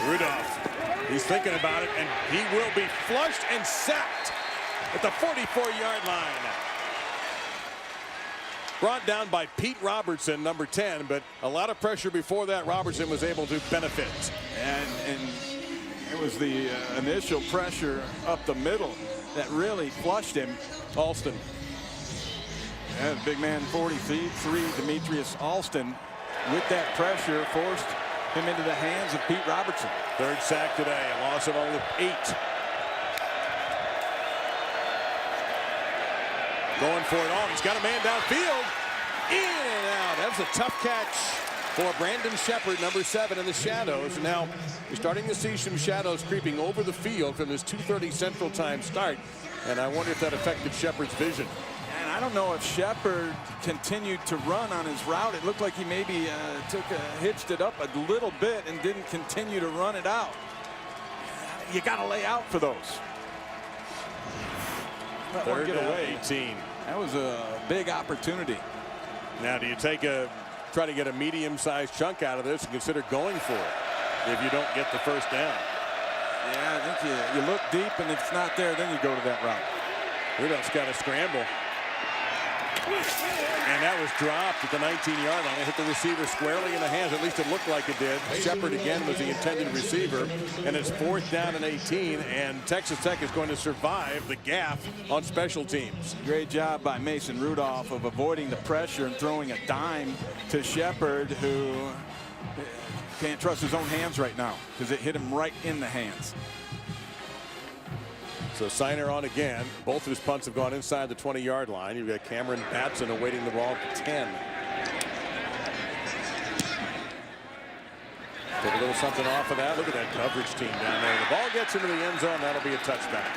Rudolph, he's thinking about it, and he will be flushed and sacked at the 44-yard line. Brought down by Pete Robertson, number 10, but a lot of pressure before that. Robertson was able to benefit. And it was the initial pressure up the middle that really flushed him. Alston. Yeah, the big man, 40 feet, 3, Demetrius Alston, with that pressure, forced him into the hands of Pete Robertson. Third sack today, a loss of only 8. Going for it all. He's got a man downfield. In and out. That's a tough catch for Brandon Shepard, number 7 in the shadows. Now, you're starting to see some shadows creeping over the field from this 2:30 Central Time start. And I wonder if that affected Shepard's vision. I don't know if Shepard continued to run on his route. It looked like he maybe hitched it up a little bit and didn't continue to run it out. You got to lay out for those. Third down, 18. That was a big opportunity. Now, do you try to get a medium-sized chunk out of this and consider going for it if you don't get the first down? Yeah, I think you look deep, and if it's not there, then you go to that route. Rudolph's got a scramble. And that was dropped at the 19-yard line. It hit the receiver squarely in the hands. At least it looked like it did. Shepard again was the intended receiver. And it's 4th down and 18. And Texas Tech is going to survive the gap on special teams. Great job by Mason Rudolph of avoiding the pressure and throwing a dime to Shepard, who can't trust his own hands right now because it hit him right in the hands. So Signer on again. Both of his punts have gone inside the 20-yard line. You've got Cameron Batson awaiting the ball at 10. Take a little something off of that. Look at that coverage team down there. The ball gets into the end zone. That'll be a touchback.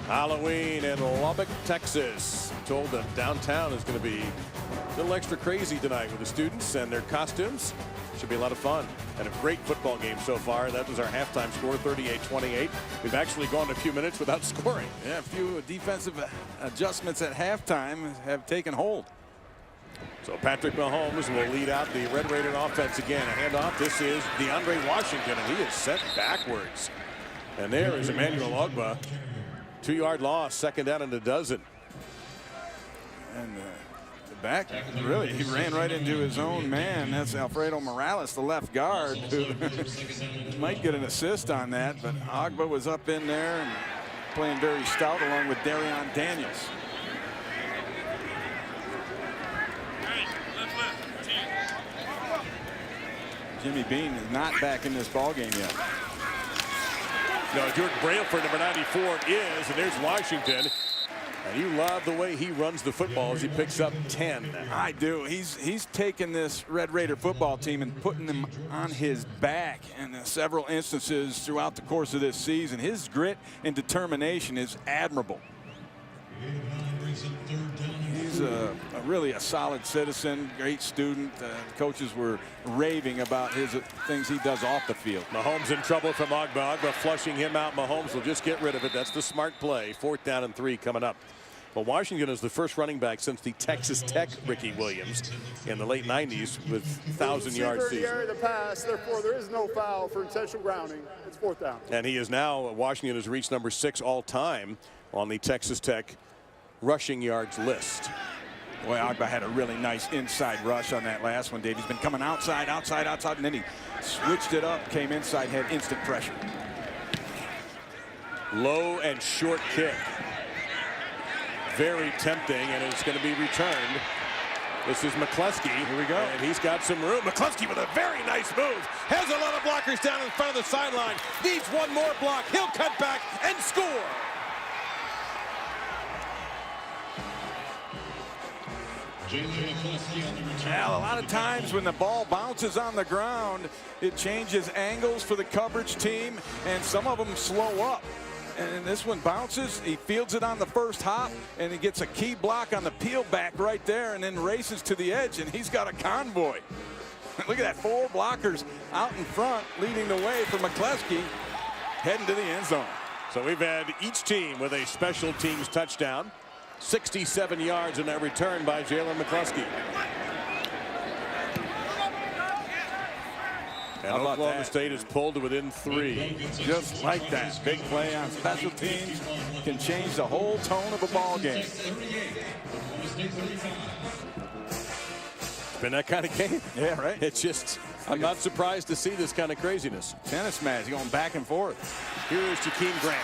Halloween in Lubbock, Texas. I'm told that downtown is going to be a little extra crazy tonight with the students and their costumes. Should be a lot of fun and a great football game so far. That was our halftime score, 38-28. We've actually gone a few minutes without scoring. Yeah, a few defensive adjustments at halftime have taken hold. So Patrick Mahomes will lead out the Red Raider offense again. A handoff. This is DeAndre Washington, and he is sent backwards. And there is Emmanuel Ogbah. 2-yard loss, 2nd down and a dozen. And the back, really, he ran right into his own man. That's Alfredo Morales, the left guard, who might get an assist on that. But Ogbah was up in there and playing very stout along with Darion Daniels. Jimmy Bean is not back in this ballgame yet. No, Jordan Brailford, number 94, is, and there's Washington. And you love the way he runs the football as he picks up 10. I do. He's taken this Red Raider football team and putting them on his back in several instances throughout the course of this season. His grit and determination is admirable. He's really a solid citizen, great student. Coaches were raving about his things he does off the field. Mahomes in trouble from Ogba. Ogba flushing him out. Mahomes will just get rid of it. That's the smart play. 4th down and 3 coming up. Well, Washington is the first running back since the Texas Tech Ricky Williams in the late 90s with 1,000-yard season. Area the pass, therefore there is no foul for intentional grounding. It's 4th down. And he is now, Washington has reached number 6 all time on the Texas Tech rushing yards list. Boy, Ogba had a really nice inside rush on that last one, Dave. He's been coming outside, and then he switched it up, came inside, had instant pressure. Low and short kick. Very tempting, and it's going to be returned. This is McCluskey. Here we go. And he's got some room. McCluskey with a very nice move. Has a lot of blockers down in front of the sideline. Needs one more block. He'll cut back and score. Well, a lot of times when the ball bounces on the ground, it changes angles for the coverage team, and some of them slow up. And this one bounces, he fields it on the first hop, and he gets a key block on the peel back right there, and then races to the edge, and he's got a convoy. Look at that, 4 blockers out in front, leading the way for McCluskey, heading to the end zone. So we've had each team with a special teams touchdown. 67 yards in that return by Jalen McCluskey. And Oklahoma State is pulled to within 3. Just like that. Big play on special teams can change the whole tone of a ball game. It's been that kind of game. Yeah, right. It's just, I'm not surprised to see this kind of craziness. Tennis match going back and forth. Here is Jakeem Grant.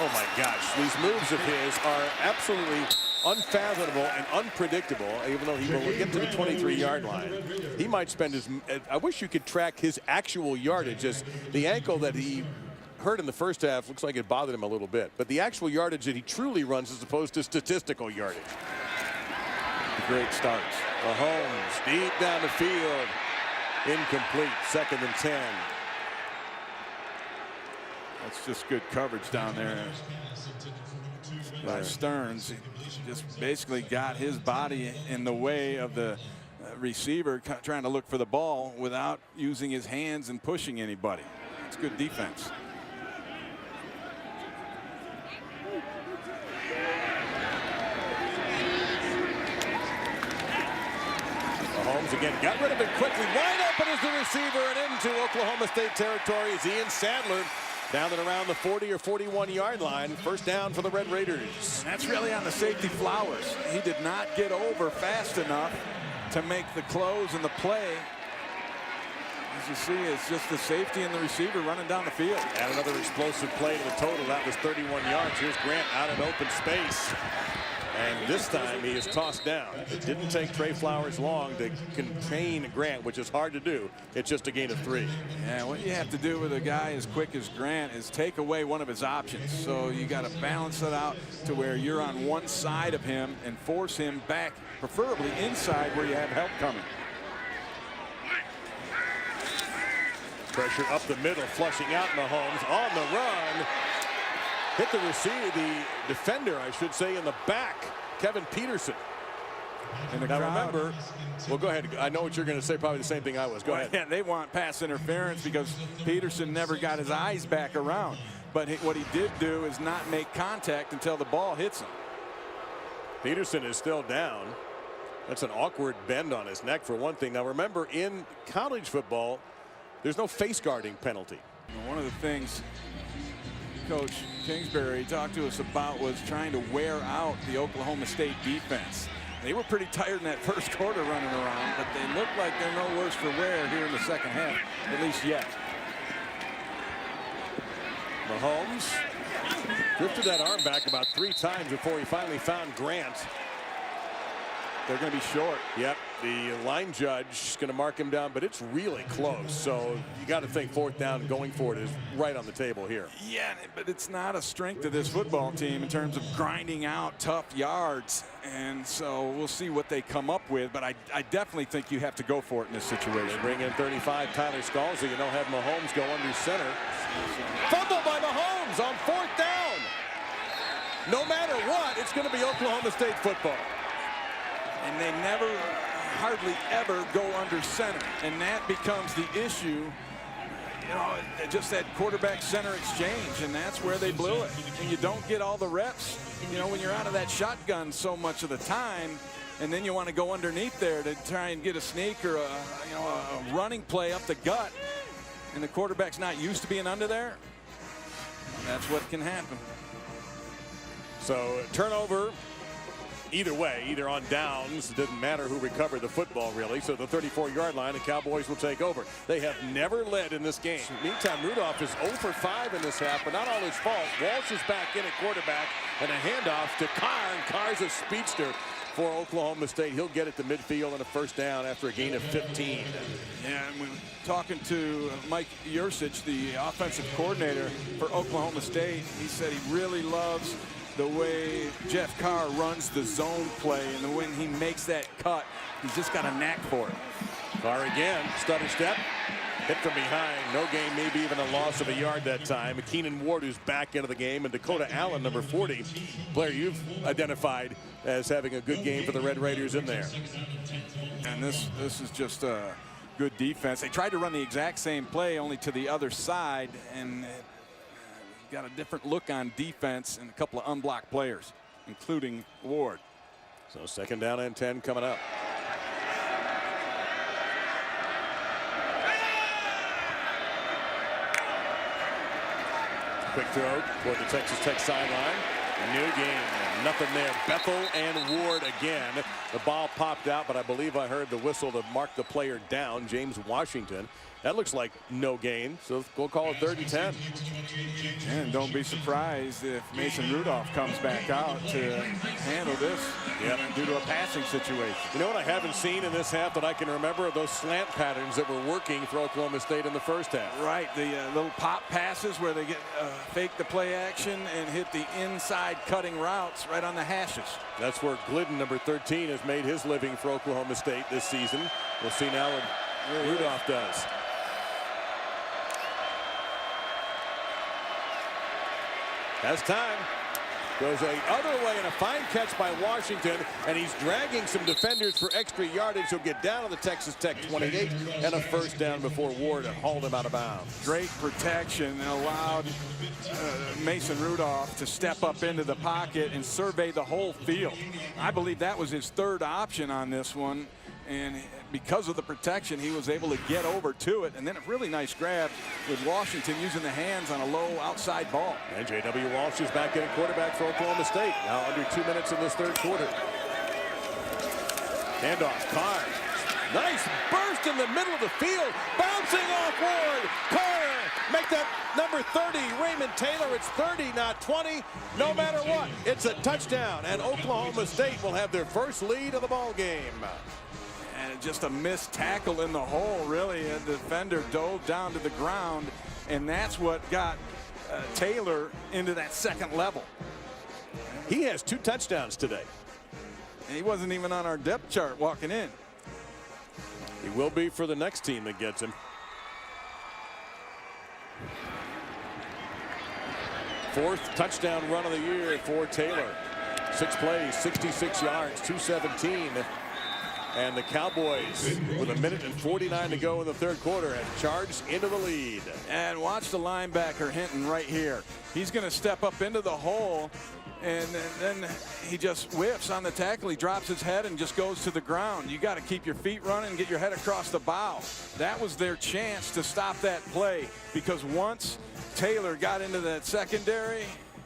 Oh my gosh, these moves of his are absolutely unfathomable and unpredictable, even though he will get to the 23-yard line. He might spend his, I wish you could track his actual yardage. Just the ankle that he hurt in the first half looks like it bothered him a little bit, but the actual yardage that he truly runs as opposed to statistical yardage. Great starts. Mahomes deep down the field. Incomplete, 2nd and 10. That's just good coverage down there by Stearns. He just basically got his body in the way of the receiver trying to look for the ball without using his hands and pushing anybody. It's good defense. Mahomes again got rid of it quickly. Wide open is the receiver and into Oklahoma State territory is Ian Sadler. Down and around the 40 or 41-yard line. 1st down for the Red Raiders. That's really on the safety Flowers. He did not get over fast enough to make the close and the play. As you see, it's just the safety and the receiver running down the field. And another explosive play to the total. That was 31 yards. Here's Grant out in open space. And this time he is tossed down. It didn't take Trey Flowers long to contain Grant, which is hard to do. It's just a gain of 3. Yeah, what you have to do with a guy as quick as Grant is take away one of his options. So you got to balance it out to where you're on one side of him and force him back, preferably inside where you have help coming. Pressure up the middle, flushing out Mahomes on the run. Hit the receiver, the defender, I should say, in the back, Kevin Peterson. Now remember, well, go ahead. I know what you're going to say, probably the same thing I was. Go ahead. Yeah, they want pass interference because Peterson never got his eyes back around. But what he did do is not make contact until the ball hits him. Peterson is still down. That's an awkward bend on his neck for one thing. Now remember, in college football, there's no face guarding penalty. One of the things Coach Kingsbury talked to us about was trying to wear out the Oklahoma State defense. They were pretty tired in that first quarter running around, but they look like they're no worse for wear here in the second half, at least yet. Mahomes drifted that arm back about 3 times before he finally found Grant. They're going to be short. Yep, the line judge is going to mark him down, but it's really close. So you got to think 4th down and going for it is right on the table here. Yeah, but it's not a strength of this football team in terms of grinding out tough yards. And so we'll see what they come up with. But I definitely think you have to go for it in this situation. They bring in 35, Tyler Scalzi, and they'll have Mahomes go under center. Fumble by Mahomes on 4th down. no matter what, it's going to be Oklahoma State football. And they never, hardly ever go under center. And that becomes the issue. You know, just that quarterback center exchange, and that's where they blew it. And you don't get all the reps, you know, when you're out of that shotgun so much of the time, and then you want to go underneath there to try and get a sneak or a running play up the gut, and the quarterback's not used to being under there. That's what can happen. So turnover. Either way, either on downs, it doesn't matter who recovered the football, really. So the 34-yard line, the Cowboys will take over. They have never led in this game. Meantime, Rudolph is 0 for 5 in this half, but not all his fault. Walsh is back in at quarterback, and a handoff to Carr, and Carr's a speedster for Oklahoma State. He'll get it to midfield and a first down after a gain of 15. Yeah, and we're talking to Mike Yursich, the offensive coordinator for Oklahoma State. He said he really loves the way Jeff Carr runs the zone play, and when he makes that cut, he's just got a knack for it. Carr again, stutter step, hit from behind, no gain, maybe even a loss of a yard that time. Keenan Ward, who's back into the game, and Dakota Allen, number 40, player you've identified as having a good game for the Red Raiders in there. And this is just a good defense. They tried to run the exact same play, only to the other side, and got a different look on defense and a couple of unblocked players, including Ward. So second down and 10 coming up. Quick throw toward the Texas Tech sideline. New game, nothing there. Bethel and Ward again. The ball popped out, but I believe I heard the whistle to mark the player down, James Washington. That looks like no gain, so we'll call it 3rd and 10. And don't be surprised if Mason Rudolph comes back out to handle this due to a passing situation. You know what I haven't seen in this half that I can remember are those slant patterns that were working for Oklahoma State in the first half. Right, the little pop passes where they get fake the play action and hit the inside cutting routes right on the hashes. That's where Glidden, number 13, has made his living for Oklahoma State this season. We'll see now what Rudolph does. Has time. Goes the other way, and a fine catch by Washington, and he's dragging some defenders for extra yardage. He'll get down to the Texas Tech 28 and a first down before Ward hauled him out of bounds. Great protection and allowed Mason Rudolph to step up into the pocket and survey the whole field. I believe that was his third option on this one, and because of the protection, he was able to get over to it. And then a really nice grab with Washington using the hands on a low outside ball. And J.W. Walsh is back in quarterback for Oklahoma State. Now under 2 minutes in this third quarter. Handoff, Carr. Nice burst in the middle of the field. Bouncing off Ward. Carr, make that number 30. Raymond Taylor, it's 30, not 20. No matter what, it's a touchdown. And Oklahoma State will have their first lead of the ball game. And just a missed tackle in the hole, really. And the defender dove down to the ground, and that's what got Taylor into that second level. He has 2 touchdowns today. And he wasn't even on our depth chart walking in. He will be for the next team that gets him. Fourth touchdown run of the year for Taylor. 6 plays, 66 yards, 217. And the Cowboys, with 1:49 to go in the third quarter, have charged into the lead. And watch the linebacker Hinton right here. He's going to step up into the hole, and then he just whiffs on the tackle. He drops his head and just goes to the ground. You got to keep your feet running and get your head across the bow. That was their chance to stop that play, because once Taylor got into that secondary,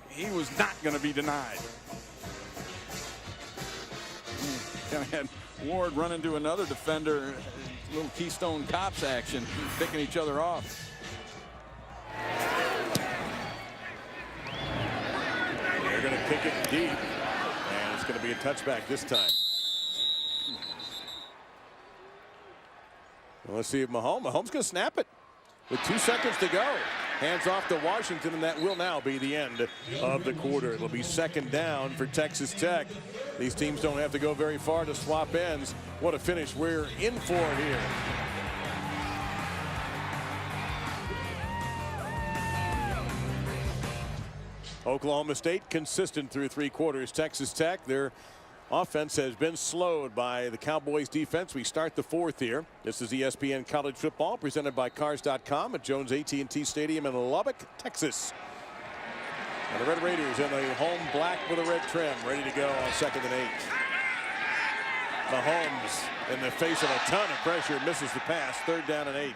he was not going to be denied. Kind of had Ward run into another defender, a little Keystone Cops action, picking each other off. They're going to kick it deep, and it's going to be a touchback this time. Well, let's see if Mahomes going to snap it with 2 seconds to go. Hands off to Washington, and that will now be the end of the quarter. It'll be second down for Texas Tech. These teams don't have to go very far to swap ends. What a finish we're in for here. Oklahoma State consistent through 3 quarters. Texas Tech, their offense has been slowed by the Cowboys defense. We start the 4th here. This is ESPN College Football presented by Cars.com at Jones AT&T Stadium in Lubbock, Texas. And the Red Raiders in a home black with a red trim, ready to go on 2nd and 8. Mahomes, in the face of a ton of pressure, misses the pass. 3rd down and 8.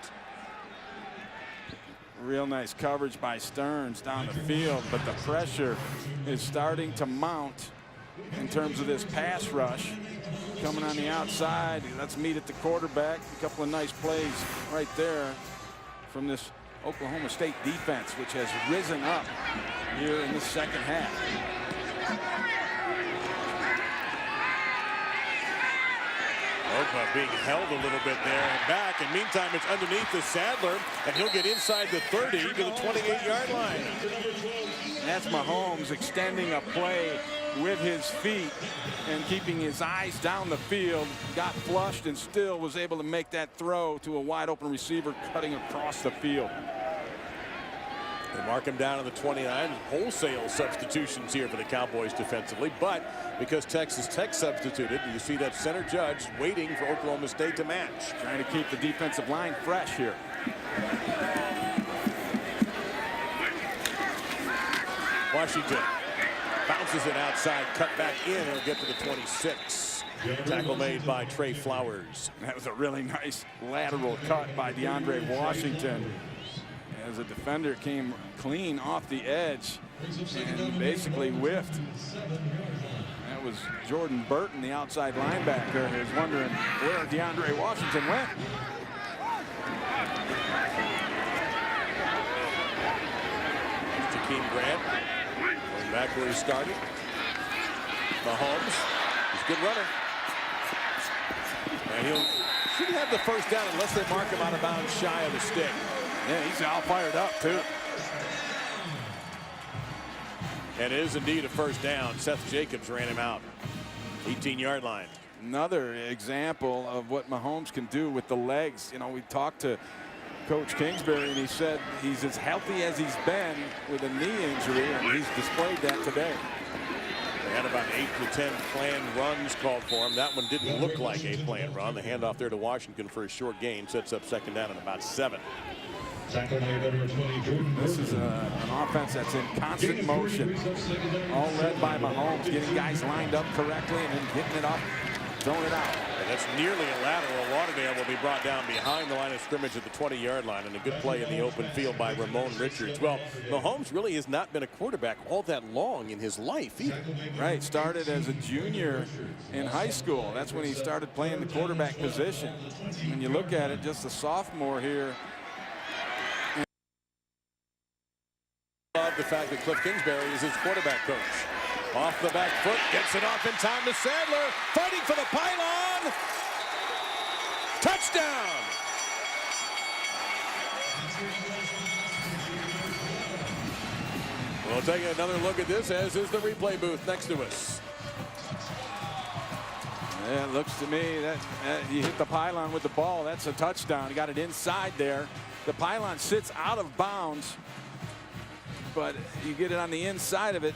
Real nice coverage by Stearns down the field, but the pressure is starting to mount in terms of this pass rush. Coming on the outside, let's meet at the quarterback. A couple of nice plays right there from this Oklahoma State defense, which has risen up here in the 2nd half. Ogba being held a little bit there and back, and meantime it's underneath the Sadler, and he'll get inside the 30 to the 28-yard line. That's Mahomes extending a play with his feet and keeping his eyes down the field. Got flushed and still was able to make that throw to a wide open receiver cutting across the field. They mark him down on the 29. Wholesale substitutions here for the Cowboys defensively, but because Texas Tech substituted, you see that center judge waiting for Oklahoma State to match. Trying to keep the defensive line fresh here. Washington bounces it outside, cut back in, and will get to the 26. Tackle made by Trey Flowers. That was a really nice lateral cut by DeAndre Washington, as a defender came clean off the edge and basically whiffed. That was Jordan Burton, the outside linebacker, who's wondering where DeAndre Washington went. Jakeem Grant going back where he started. Mahomes, he's a good runner. And he'll should have the 1st down unless they mark him out of bounds shy of the stick. Yeah, he's all fired up too. And it is indeed a 1st down. Seth Jacobs ran him out. 18-yard line. Another example of what Mahomes can do with the legs. You know, we talked to Coach Kingsbury, and he said he's as healthy as he's been with a knee injury, and he's displayed that today. They had about 8 to 10 planned runs called for him. That one didn't look like a planned run. The handoff there to Washington for a short gain sets up 2nd down and about 7. This is an offense that's in constant motion, all led by Mahomes, getting guys lined up correctly and then getting it up, throwing it out. And that's nearly a lateral. Lauderdale will be brought down behind the line of scrimmage at the 20-yard line, and a good play in the open field by Ramon Richards. Well, Mahomes really has not been a quarterback all that long in his life either. Right, started as a junior in high school. That's when he started playing the quarterback position. When you look at it, just a sophomore here. Love the fact that Cliff Kingsbury is his quarterback coach. Off the back foot, gets it off in time to Sadler, fighting for the pylon. Touchdown! We'll take another look at this, as is the replay booth next to us. Yeah, it looks to me that you hit the pylon with the ball. That's a touchdown. You got it inside there. The pylon sits out of bounds, but you get it on the inside of it.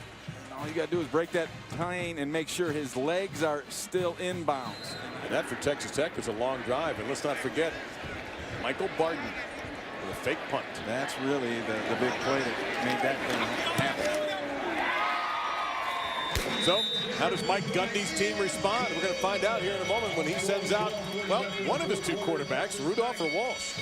All you got to do is break that plane and make sure his legs are still inbounds. And that for Texas Tech is a long drive. And let's not forget Michael Barton with a fake punt. That's really the big play that made that thing happen. So how does Mike Gundy's team respond? We're going to find out here in a moment when he sends out, well, one of his 2 quarterbacks, Rudolph or Walsh.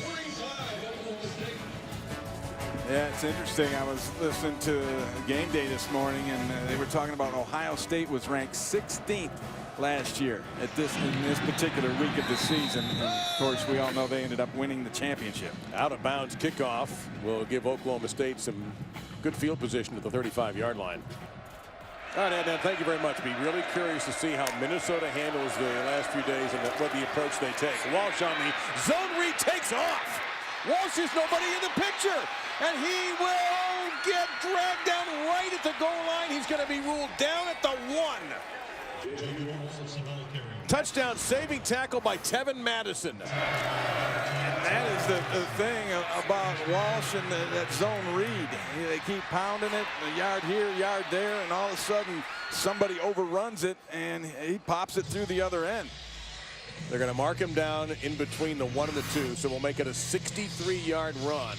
Yeah, it's interesting. I was listening to Game Day this morning, and they were talking about Ohio State was ranked 16th last year in this particular week of the season. And of course, we all know they ended up winning the championship. Out of bounds kickoff will give Oklahoma State some good field position at the 35-yard line. All right, Adnan, thank you very much. Be really curious to see how Minnesota handles the last few days and what the approach they take. Walsh on the zone read takes off. Walsh is nobody in the picture, and he will get dragged down right at the goal line. He's going to be ruled down at the 1. Touchdown saving tackle by Tevin Madison. that is the thing about Walsh and that zone read. They keep pounding it, a yard here, a yard there, and all of a sudden somebody overruns it and he pops it through the other end. They're going to mark him down in between the 1 and the 2, so we'll make it a 63-yard run.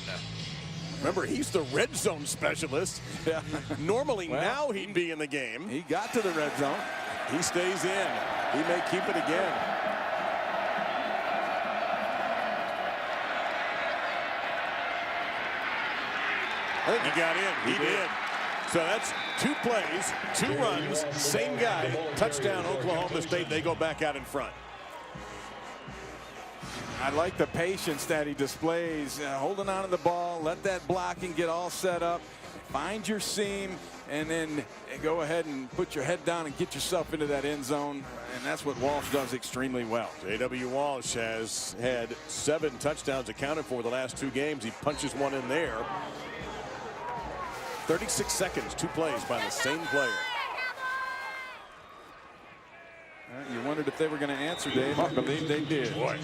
Remember, he's the red zone specialist. Yeah. Normally, now he'd be in the game. He got to the red zone. He stays in. He may keep it again. I think he got in. He did. So that's 2 plays, 2 runs, same guy, touchdown Oklahoma State. They go back out in front. I like the patience that he displays, holding on to the ball, let that blocking get all set up, find your seam, and then go ahead and put your head down and get yourself into that end zone. And that's what Walsh does extremely well. J.W. Walsh has had 7 touchdowns accounted for the last 2 games. He punches one in there. 36 seconds, 2 plays by the same player. You wondered if they were going to answer, Dave. I believe they did. Boy.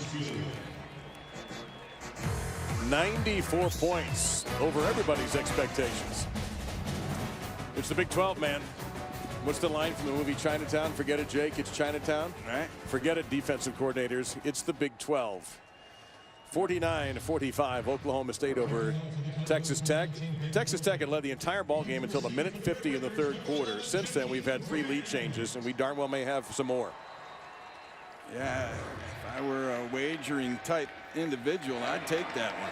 94 points over everybody's expectations. It's the Big 12, man. What's the line from the movie Chinatown? Forget it, Jake. It's Chinatown. Right. Forget it, defensive coordinators. It's the Big 12. 49-45, Oklahoma State over Texas Tech. Texas Tech had led the entire ball game until the minute 50 in the 3rd quarter. Since then, we've had 3 lead changes, and we darn well may have some more. Yeah, if I were a wagering type individual, I'd take that one.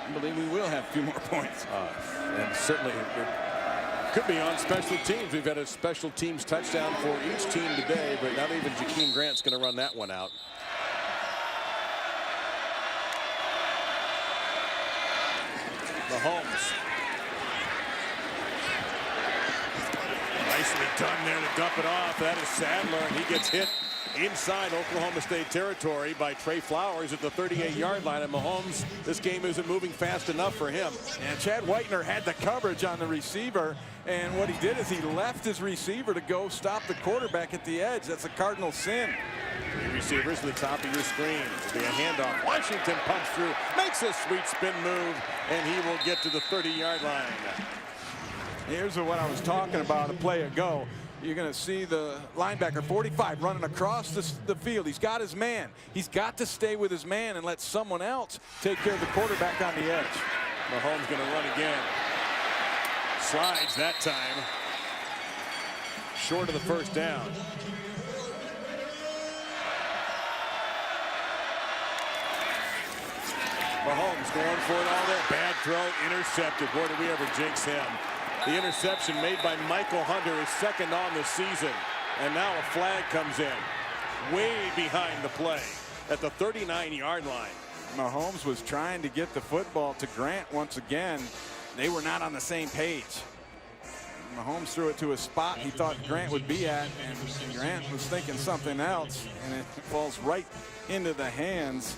I believe we will have a few more points. And certainly it could be on special teams. We've had a special teams touchdown for each team today, but not even Jakeem Grant's going to run that one out. Mahomes. Nicely done there to dump it off. That is Sadler, and he gets hit inside Oklahoma State territory by Trey Flowers at the 38-yard line. And Mahomes, this game isn't moving fast enough for him. And Chad Whitener had the coverage on the receiver, and what he did is he left his receiver to go stop the quarterback at the edge. That's a cardinal sin. 3 receivers to the top of your screen. It'll be a handoff. Washington punch through, makes a sweet spin move, and he will get to the 30-yard line. Here's what I was talking about a play ago. You're going to see the linebacker 45 running across the field. He's got his man. He's got to stay with his man and let someone else take care of the quarterback on the edge. Mahomes going to run again. Slides that time. Short of the first down. Mahomes going for it all there. Bad throw, intercepted. Boy, did we ever jinx him. The interception made by Michael Hunter is 2nd on the season. And now a flag comes in. Way behind the play at the 39-yard line. Mahomes was trying to get the football to Grant once again. They were not on the same page. Mahomes threw it to a spot he thought Grant would be at, and Grant was thinking something else, and it falls right into the hands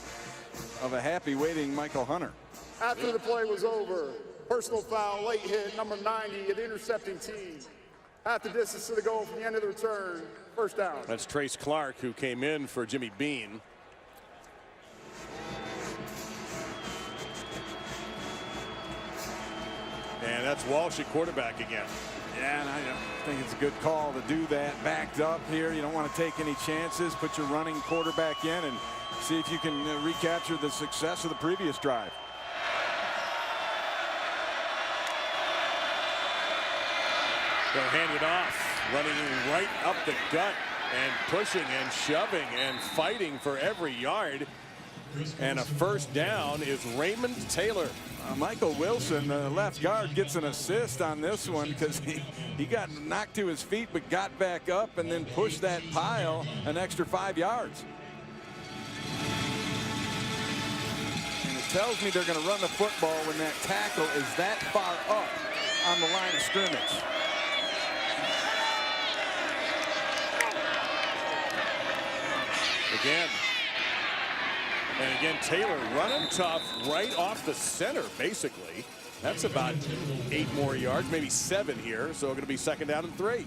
of a happy waiting Michael Hunter. After the play was over, personal foul, late hit, number 90, an intercepting team. Half the distance to the goal from the end of the return, 1st down. That's Trace Clark, who came in for Jimmy Bean. And that's Walsh at quarterback again. Yeah, and I think it's a good call to do that. Backed up here, you don't want to take any chances. Put your running quarterback in and see if you can recapture the success of the previous drive. They'll hand it off, running right up the gut and pushing and shoving and fighting for every yard. And a 1st down is Raymond Taylor. Michael Wilson, the left guard, gets an assist on this one because he got knocked to his feet but got back up and then pushed that pile an extra 5 yards. And it tells me they're going to run the football when that tackle is that far up on the line of scrimmage. Again. And again, Taylor running tough right off the center, basically. That's about 8 more yards, maybe 7 here. So going to be 2nd down and 3.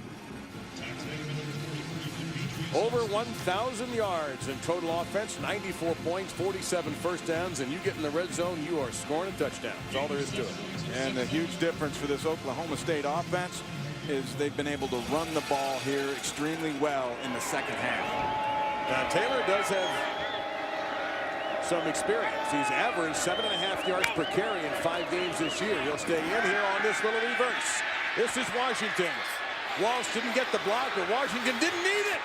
Over 1,000 yards in total offense, 94 points, 47 first downs, and you get in the red zone, you are scoring a touchdown. That's all there is to it. And the huge difference for this Oklahoma State offense is they've been able to run the ball here extremely well in the second half. Now, Taylor does have some experience. He's averaged 7.5 yards per carry in 5 games this year. He'll stay in here on this little reverse. This is Washington. Walsh didn't get the block, but Washington didn't need it.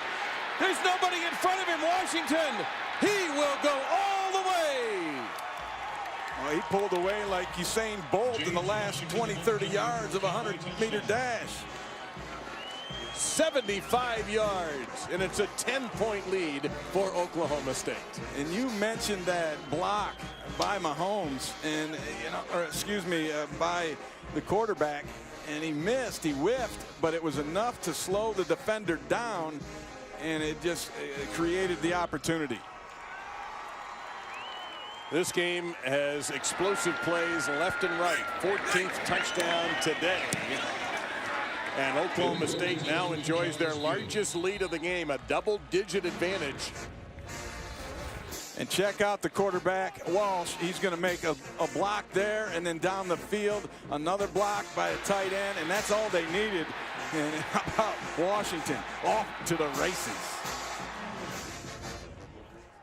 There's nobody in front of him, Washington. He will go all the way. Well, he pulled away like Usain Bolt in the last 20, 30 yards of a 100-meter dash. 75 yards, and it's a 10-point lead for Oklahoma State. And you mentioned that block by Mahomes, and by the quarterback, and he missed, he whiffed, but it was enough to slow the defender down, and it just created the opportunity. This game has explosive plays left and right. 14th touchdown today. And Oklahoma State now enjoys their largest lead of the game, a double-digit advantage. And check out the quarterback, Walsh. He's going to make a block there, and then down the field, another block by a tight end, and that's all they needed. And how about Washington off to the races?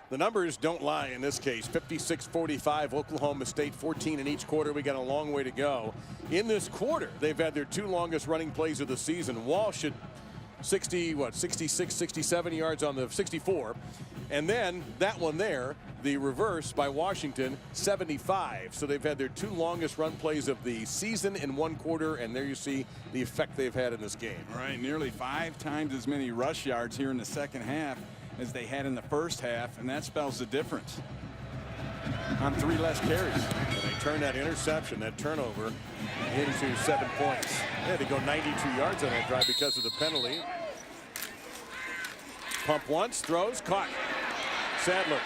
The numbers don't lie in this case. 56-45, Oklahoma State, 14 in each quarter. We got a long way to go. In this quarter, they've had their 2 longest running plays of the season. Walsh at 66, 67 yards on the 64. And then that one there, the reverse by Washington, 75. So they've had their 2 longest run plays of the season in 1 quarter. And there you see the effect they've had in this game. Right, nearly 5 times as many rush yards here in the second half as they had in the first half, and that spells the difference on 3 less carries. And they turn that interception, that turnover, into 7 points. They had to go 92 yards on that drive because of the penalty. Pump once, throws, caught. Sadler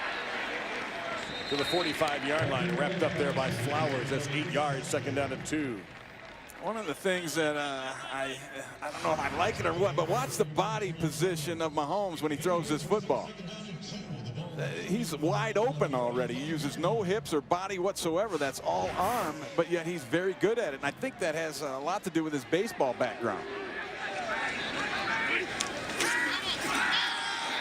to the 45-yard line, wrapped up there by Flowers. That's 8 yards, second down and 2. One of the things that I don't know if I like it or what, but watch the body position of Mahomes when he throws this football. He's wide open already. He uses no hips or body whatsoever. That's all arm, but yet he's very good at it. And I think that has a lot to do with his baseball background.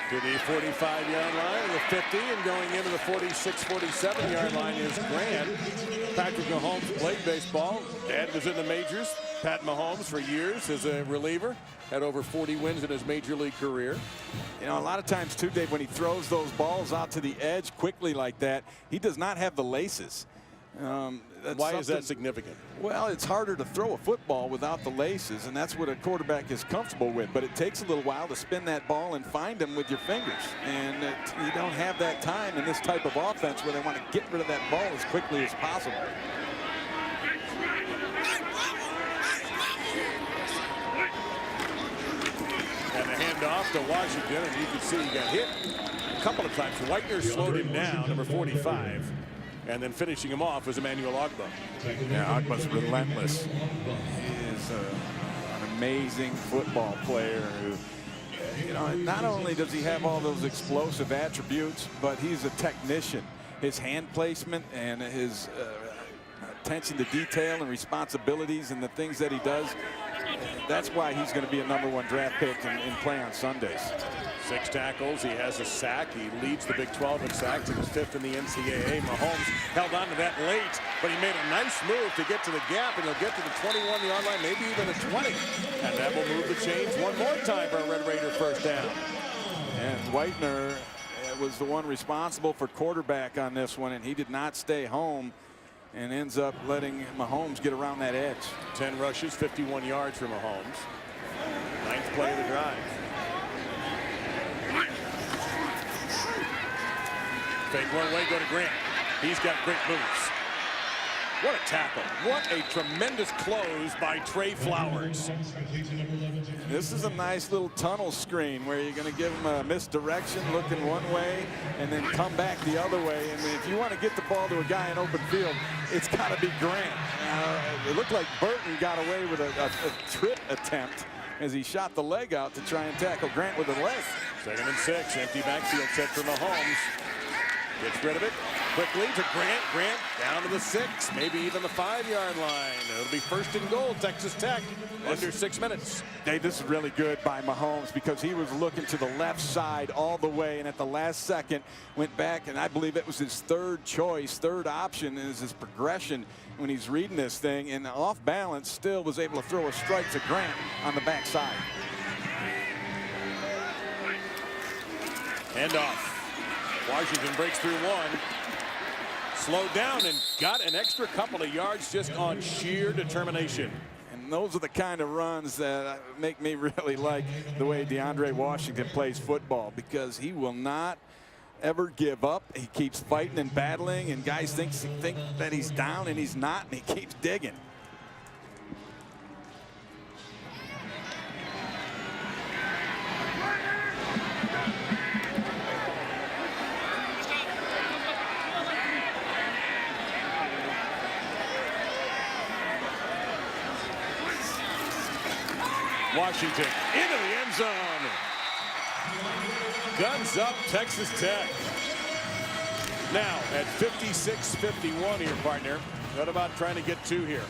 To the 45-yard line, the 50, and going into the 46, 47-yard line is Grant. Patrick Mahomes played baseball. Dad was in the majors. Pat Mahomes for years as a reliever. Had over 40 wins in his major league career. You know, a lot of times too, Dave, when he throws those balls out to the edge quickly like that, he does not have the laces. Why is that significant? Well, it's harder to throw a football without the laces, and that's what a quarterback is comfortable with. But it takes a little while to spin that ball and find them with your fingers. And you don't have that time in this type of offense where they want to get rid of that ball as quickly as possible. And the handoff to Washington, and you can see he got hit a couple of times. Whitener slowed him down, number 45. And then finishing him off was Emmanuel Ogba. Yeah, Ogba's relentless. He is an amazing football player who, you know, not only does he have all those explosive attributes, but he's a technician. His hand placement and his attention to detail and responsibilities and the things that he does, that's why he's going to be a #1 draft pick and play on Sundays. 6 tackles. He has a sack. He leads the Big 12 in sacks and is 5th in the NCAA. Mahomes held on to that late, but he made a nice move to get to the gap, and he'll get to the 21-yard line, maybe even the 20. And that will move the chains one more time for a Red Raider first down. And Whitener was the one responsible for quarterback on this one, and he did not stay home and ends up letting Mahomes get around that edge. 10 rushes, 51 yards for Mahomes. 9th play of the drive. Fake one way, go to Grant. He's got great moves. What a tackle. What a tremendous close by Trey Flowers. This is a nice little tunnel screen where you're going to give him a misdirection, looking one way, and then come back the other way. And if you want to get the ball to a guy in open field, it's got to be Grant. It looked like Burton got away with a trip attempt as he shot the leg out to try and tackle Grant with the leg. 2nd and 6. Empty backfield set for Mahomes. Gets rid of it quickly to Grant. Grant down to the 6, maybe even the 5-yard line. It'll be 1st and goal, Texas Tech, under 6 minutes. Dave, this is really good by Mahomes because he was looking to the left side all the way, and at the last second went back, and I believe it was his third choice, third option is his progression when he's reading this thing, and off balance still was able to throw a strike to Grant on the backside. Hand off. Washington breaks through 1. Slowed down and got an extra couple of yards just on sheer determination. And those are the kind of runs that make me really like the way DeAndre Washington plays football, because he will not ever give up. He keeps fighting and battling, and guys think that he's down, and he's not, and he keeps digging. Washington into the end zone. Guns up, Texas Tech. Now at 56-51 here, partner. What about trying to get 2 here?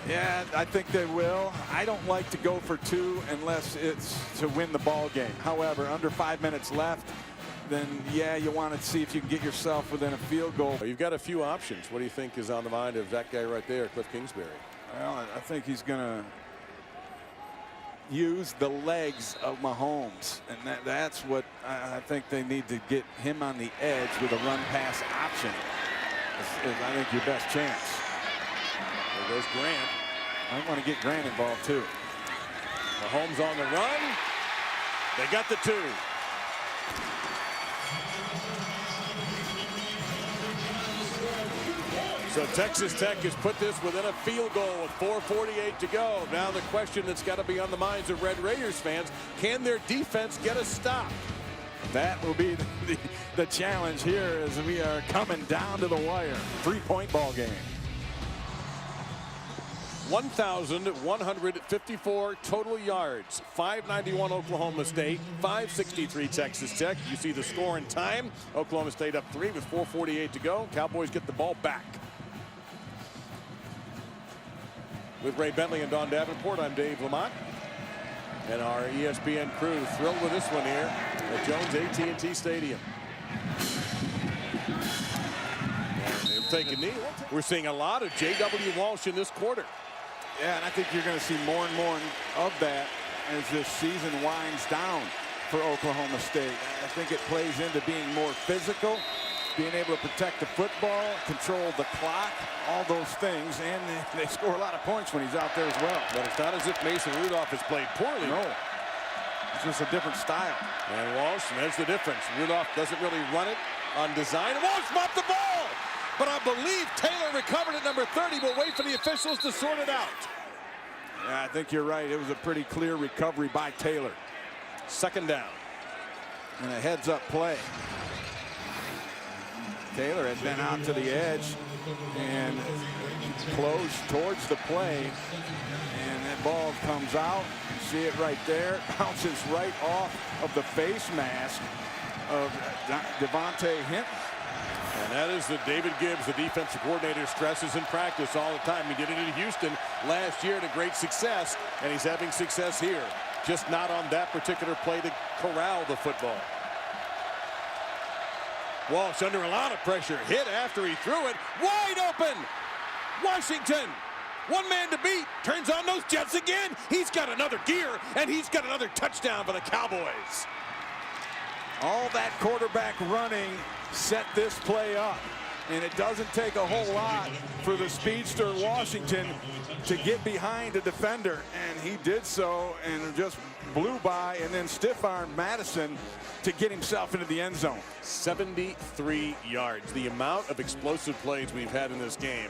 Yeah, I think they will. I don't like to go for 2 unless it's to win the ball game. However, under 5 minutes left, then yeah, you want to see if you can get yourself within a field goal. Well, you've got a few options. What do you think is on the mind of that guy right there, Cliff Kingsbury? Well, I think he's going to use the legs of Mahomes, and that's what I think they need to get him on the edge with a run-pass option. Is I think your best chance. There goes Grant. I want to get Grant involved too. Mahomes on the run. They got the 2. So Texas Tech has put this within a field goal with 4:48 to go. Now the question that's got to be on the minds of Red Raiders fans, can their defense get a stop? That will be the challenge here as we are coming down to the wire. 3-point ball game. 1,154 total yards. 591 Oklahoma State, 563 Texas Tech. You see the score and time. Oklahoma State up 3 with 4:48 to go. Cowboys get the ball back. With Ray Bentley and Don Davenport, I'm Dave Lamont. And our ESPN crew thrilled with this one here at Jones AT&T Stadium. And they'll take a knee. We're seeing a lot of J.W. Walsh in this quarter. Yeah, and I think you're going to see more and more of that as this season winds down for Oklahoma State. I think it plays into being more physical, being able to protect the football, control the clock, all those things, and they score a lot of points when he's out there as well. But it's not as if Mason Rudolph has played poorly. No, it's just a different style. And Walsh, there's the difference. Rudolph doesn't really run it on design. Walsh mopped the ball! But I believe Taylor recovered at number 30. We'll wait for the officials to sort it out. Yeah, I think you're right. It was a pretty clear recovery by Taylor. 2nd down. And a heads-up play. Taylor had been out to the edge and close towards the play. And that ball comes out. You see it right there. Bounces right off of the face mask of Devontae Hinton. And that is the David Gibbs, the defensive coordinator, stresses in practice all the time. He did it in Houston last year to great success, and he's having success here. Just not on that particular play to corral the football. Walsh under a lot of pressure. Hit after he threw it. Wide open. Washington. One man to beat. Turns on those Jets again. He's got another gear, and he's got another touchdown for the Cowboys. All that quarterback running set this play up. And it doesn't take a whole lot for the speedster Washington to get behind a defender. And he did so and just blew by, and then stiff-armed Madison to get himself into the end zone. 73 yards. The amount of explosive plays we've had in this game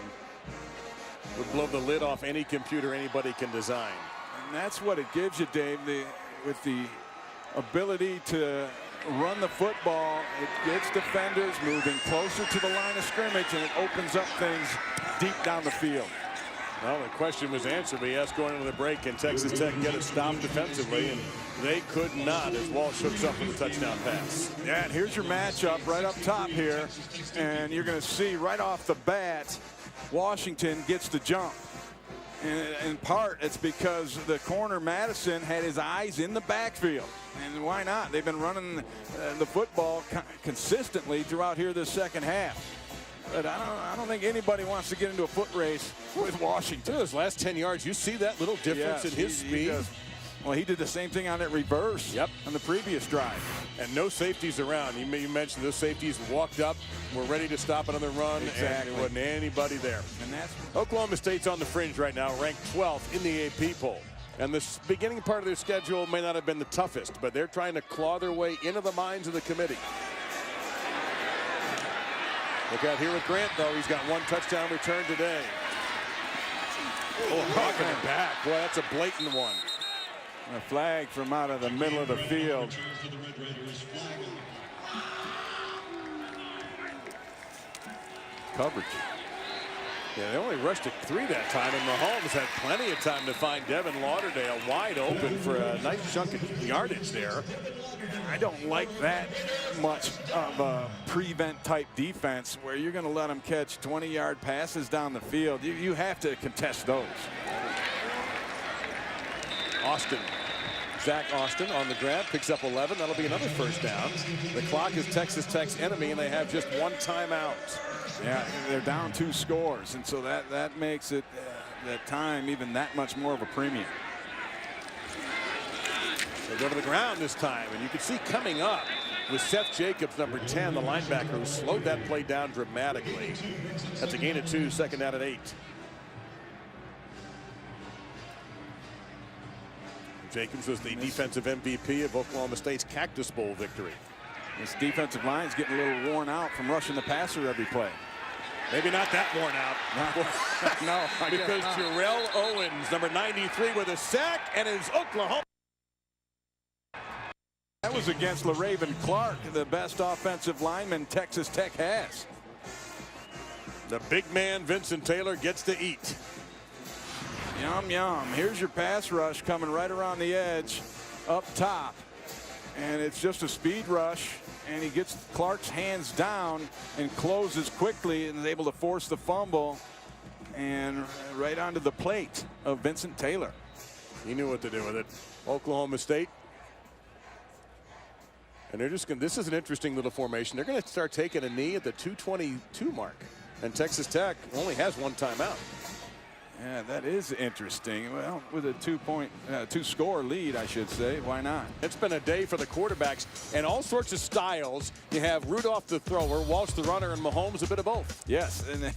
would blow the lid off any computer anybody can design. And that's what it gives you, Dave, with the ability to run the football. It gets defenders moving closer to the line of scrimmage, and it opens up things deep down the field. Well, the question was answered. We asked going into the break, can Texas Tech get it stopped defensively? And they could not as Walsh hooks up with a touchdown pass. Yeah, and here's your matchup right up top here. And you're going to see right off the bat, Washington gets the jump. And in part, it's because the corner Madison had his eyes in the backfield. And why not? They've been running the football consistently throughout here this second half. But I don't think anybody wants to get into a foot race with Washington. Those last 10 yards, you see that little difference in his speed? Well, he did the same thing on that reverse on the previous drive. And no safeties around. You mentioned those safeties walked up, were ready to stop another run, and there wasn't anybody there. And that's Oklahoma State's on the fringe right now, ranked 12th in the AP poll. And the beginning part of their schedule may not have been the toughest, but they're trying to claw their way into the minds of the committee. Look out here with Grant, though. He's got one touchdown return today. Oh, hawking it back. Boy, that's a blatant one. A flag from out of the middle of the field. Coverage. Yeah, they only rushed it 3 that time, and Mahomes had plenty of time to find Devin Lauderdale wide open for a nice chunk of yardage there. I don't like that much of a prevent type defense where you're going to let them catch 20-yard passes down the field. You have to contest those. Austin. Zach Austin on the grab, picks up 11. That'll be another first down. The clock is Texas Tech's enemy, and they have just one timeout. Yeah, they're down 2 scores, and so that makes it that time even that much more of a premium. They go to the ground this time, and you can see coming up with Seth Jacobs, number 10, the linebacker, who slowed that play down dramatically. That's a gain of 2, second down at 8. Jacobs was the defensive MVP of Oklahoma State's Cactus Bowl victory. This defensive line's getting a little worn out from rushing the passer every play. Maybe not that worn out. No, because Jarrell Owens, number 93, with a sack, and it's Oklahoma. That was against LaRaven Clark, the best offensive lineman Texas Tech has. The big man, Vincent Taylor, gets to eat. Yum, yum. Here's your pass rush coming right around the edge up top. And it's just a speed rush. And he gets Clark's hands down and closes quickly and is able to force the fumble. And right onto the plate of Vincent Taylor. He knew what to do with it. Oklahoma State. And they're just going to, this is an interesting little formation. They're going to start taking a knee at the 2:22 mark. And Texas Tech only has one timeout. Yeah, that is interesting. Well, with a 2-score lead, I should say. Why not? It's been a day for the quarterbacks and all sorts of styles. You have Rudolph the thrower, Walsh the runner, and Mahomes a bit of both. Yes, and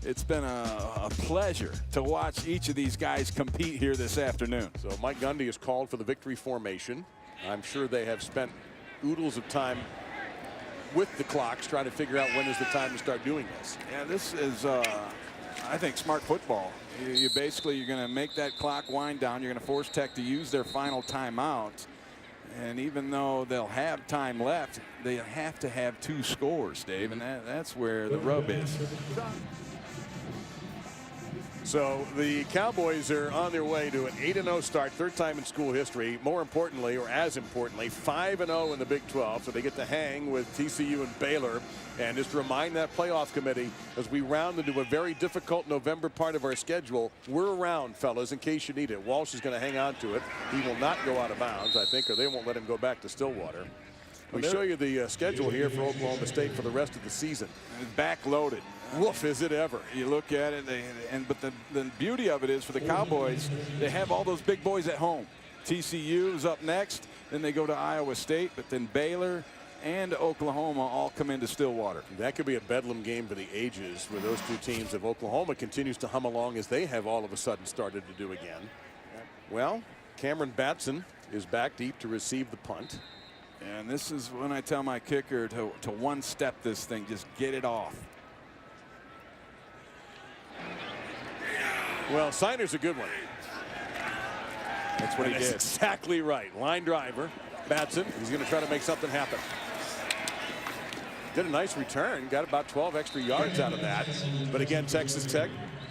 it's been a pleasure to watch each of these guys compete here this afternoon. So Mike Gundy is called for the victory formation. I'm sure they have spent oodles of time with the clocks trying to figure out when is the time to start doing this. Yeah, this is, I think, smart football. You're going to make that clock wind down. You're going to force Tech to use their final timeout. And even though they'll have time left, they have to have 2 scores, Dave, and that's where the rub is. So the Cowboys are on their way to an 8-0 start, 3rd time in school history. More importantly, or as importantly, 5-0 in the Big 12. So they get to hang with TCU and Baylor. And just to remind that playoff committee, as we round into a very difficult November part of our schedule, we're around, fellas, in case you need it. Walsh is going to hang on to it. He will not go out of bounds, I think, or they won't let him go back to Stillwater. We show you the schedule here for Oklahoma State for the rest of the season. Backloaded. Woof, is it ever. You look at it, but the beauty of it is for the Cowboys, they have all those big boys at home. TCU is up next, then they go to Iowa State, but then Baylor and Oklahoma all come into Stillwater. That could be a bedlam game for the ages with those 2 teams if Oklahoma continues to hum along as they have all of a sudden started to do again. Well, Cameron Batson is back deep to receive the punt. And this is when I tell my kicker to one-step this thing, just get it off. Well, Signer's a good one. That's what he did. Exactly right. Line driver, Batson. He's going to try to make something happen. Did a nice return. Got about 12 extra yards out of that. But again, Texas Tech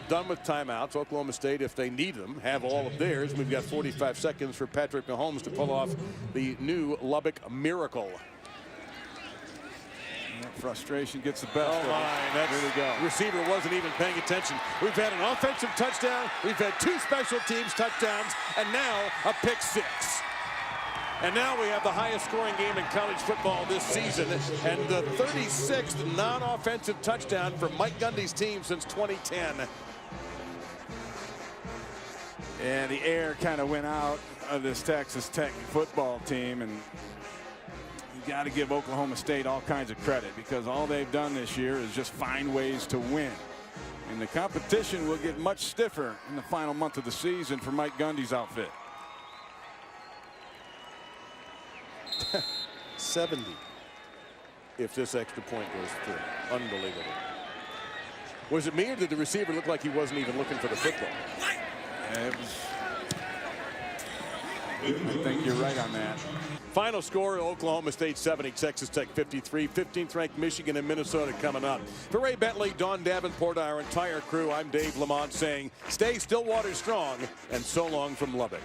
done with timeouts. Oklahoma State, if they need them, have all of theirs. We've got 45 seconds for Patrick Mahomes to pull off the new Lubbock miracle. Frustration gets the best. Oh my, that's, there we go. Receiver wasn't even paying attention. We've had an offensive touchdown, we've had 2 special teams touchdowns, and now a pick 6. And now we have the highest scoring game in college football this season, and the 36th non-offensive touchdown for Mike Gundy's team since 2010. And the air kind of went out of this Texas Tech football team, and you got to give Oklahoma State all kinds of credit, because all they've done this year is just find ways to win. And the competition will get much stiffer in the final month of the season for Mike Gundy's outfit. 70 if this extra point goes through. Unbelievable. Was it me, or did the receiver look like he wasn't even looking for the football? I think you're right on that. Final score, Oklahoma State 70, Texas Tech 53. 15th ranked Michigan and Minnesota coming up. For Ray Bentley, Dawn Davenport, our entire crew, I'm Dave Lamont saying stay Stillwater strong, and so long from Lubbock.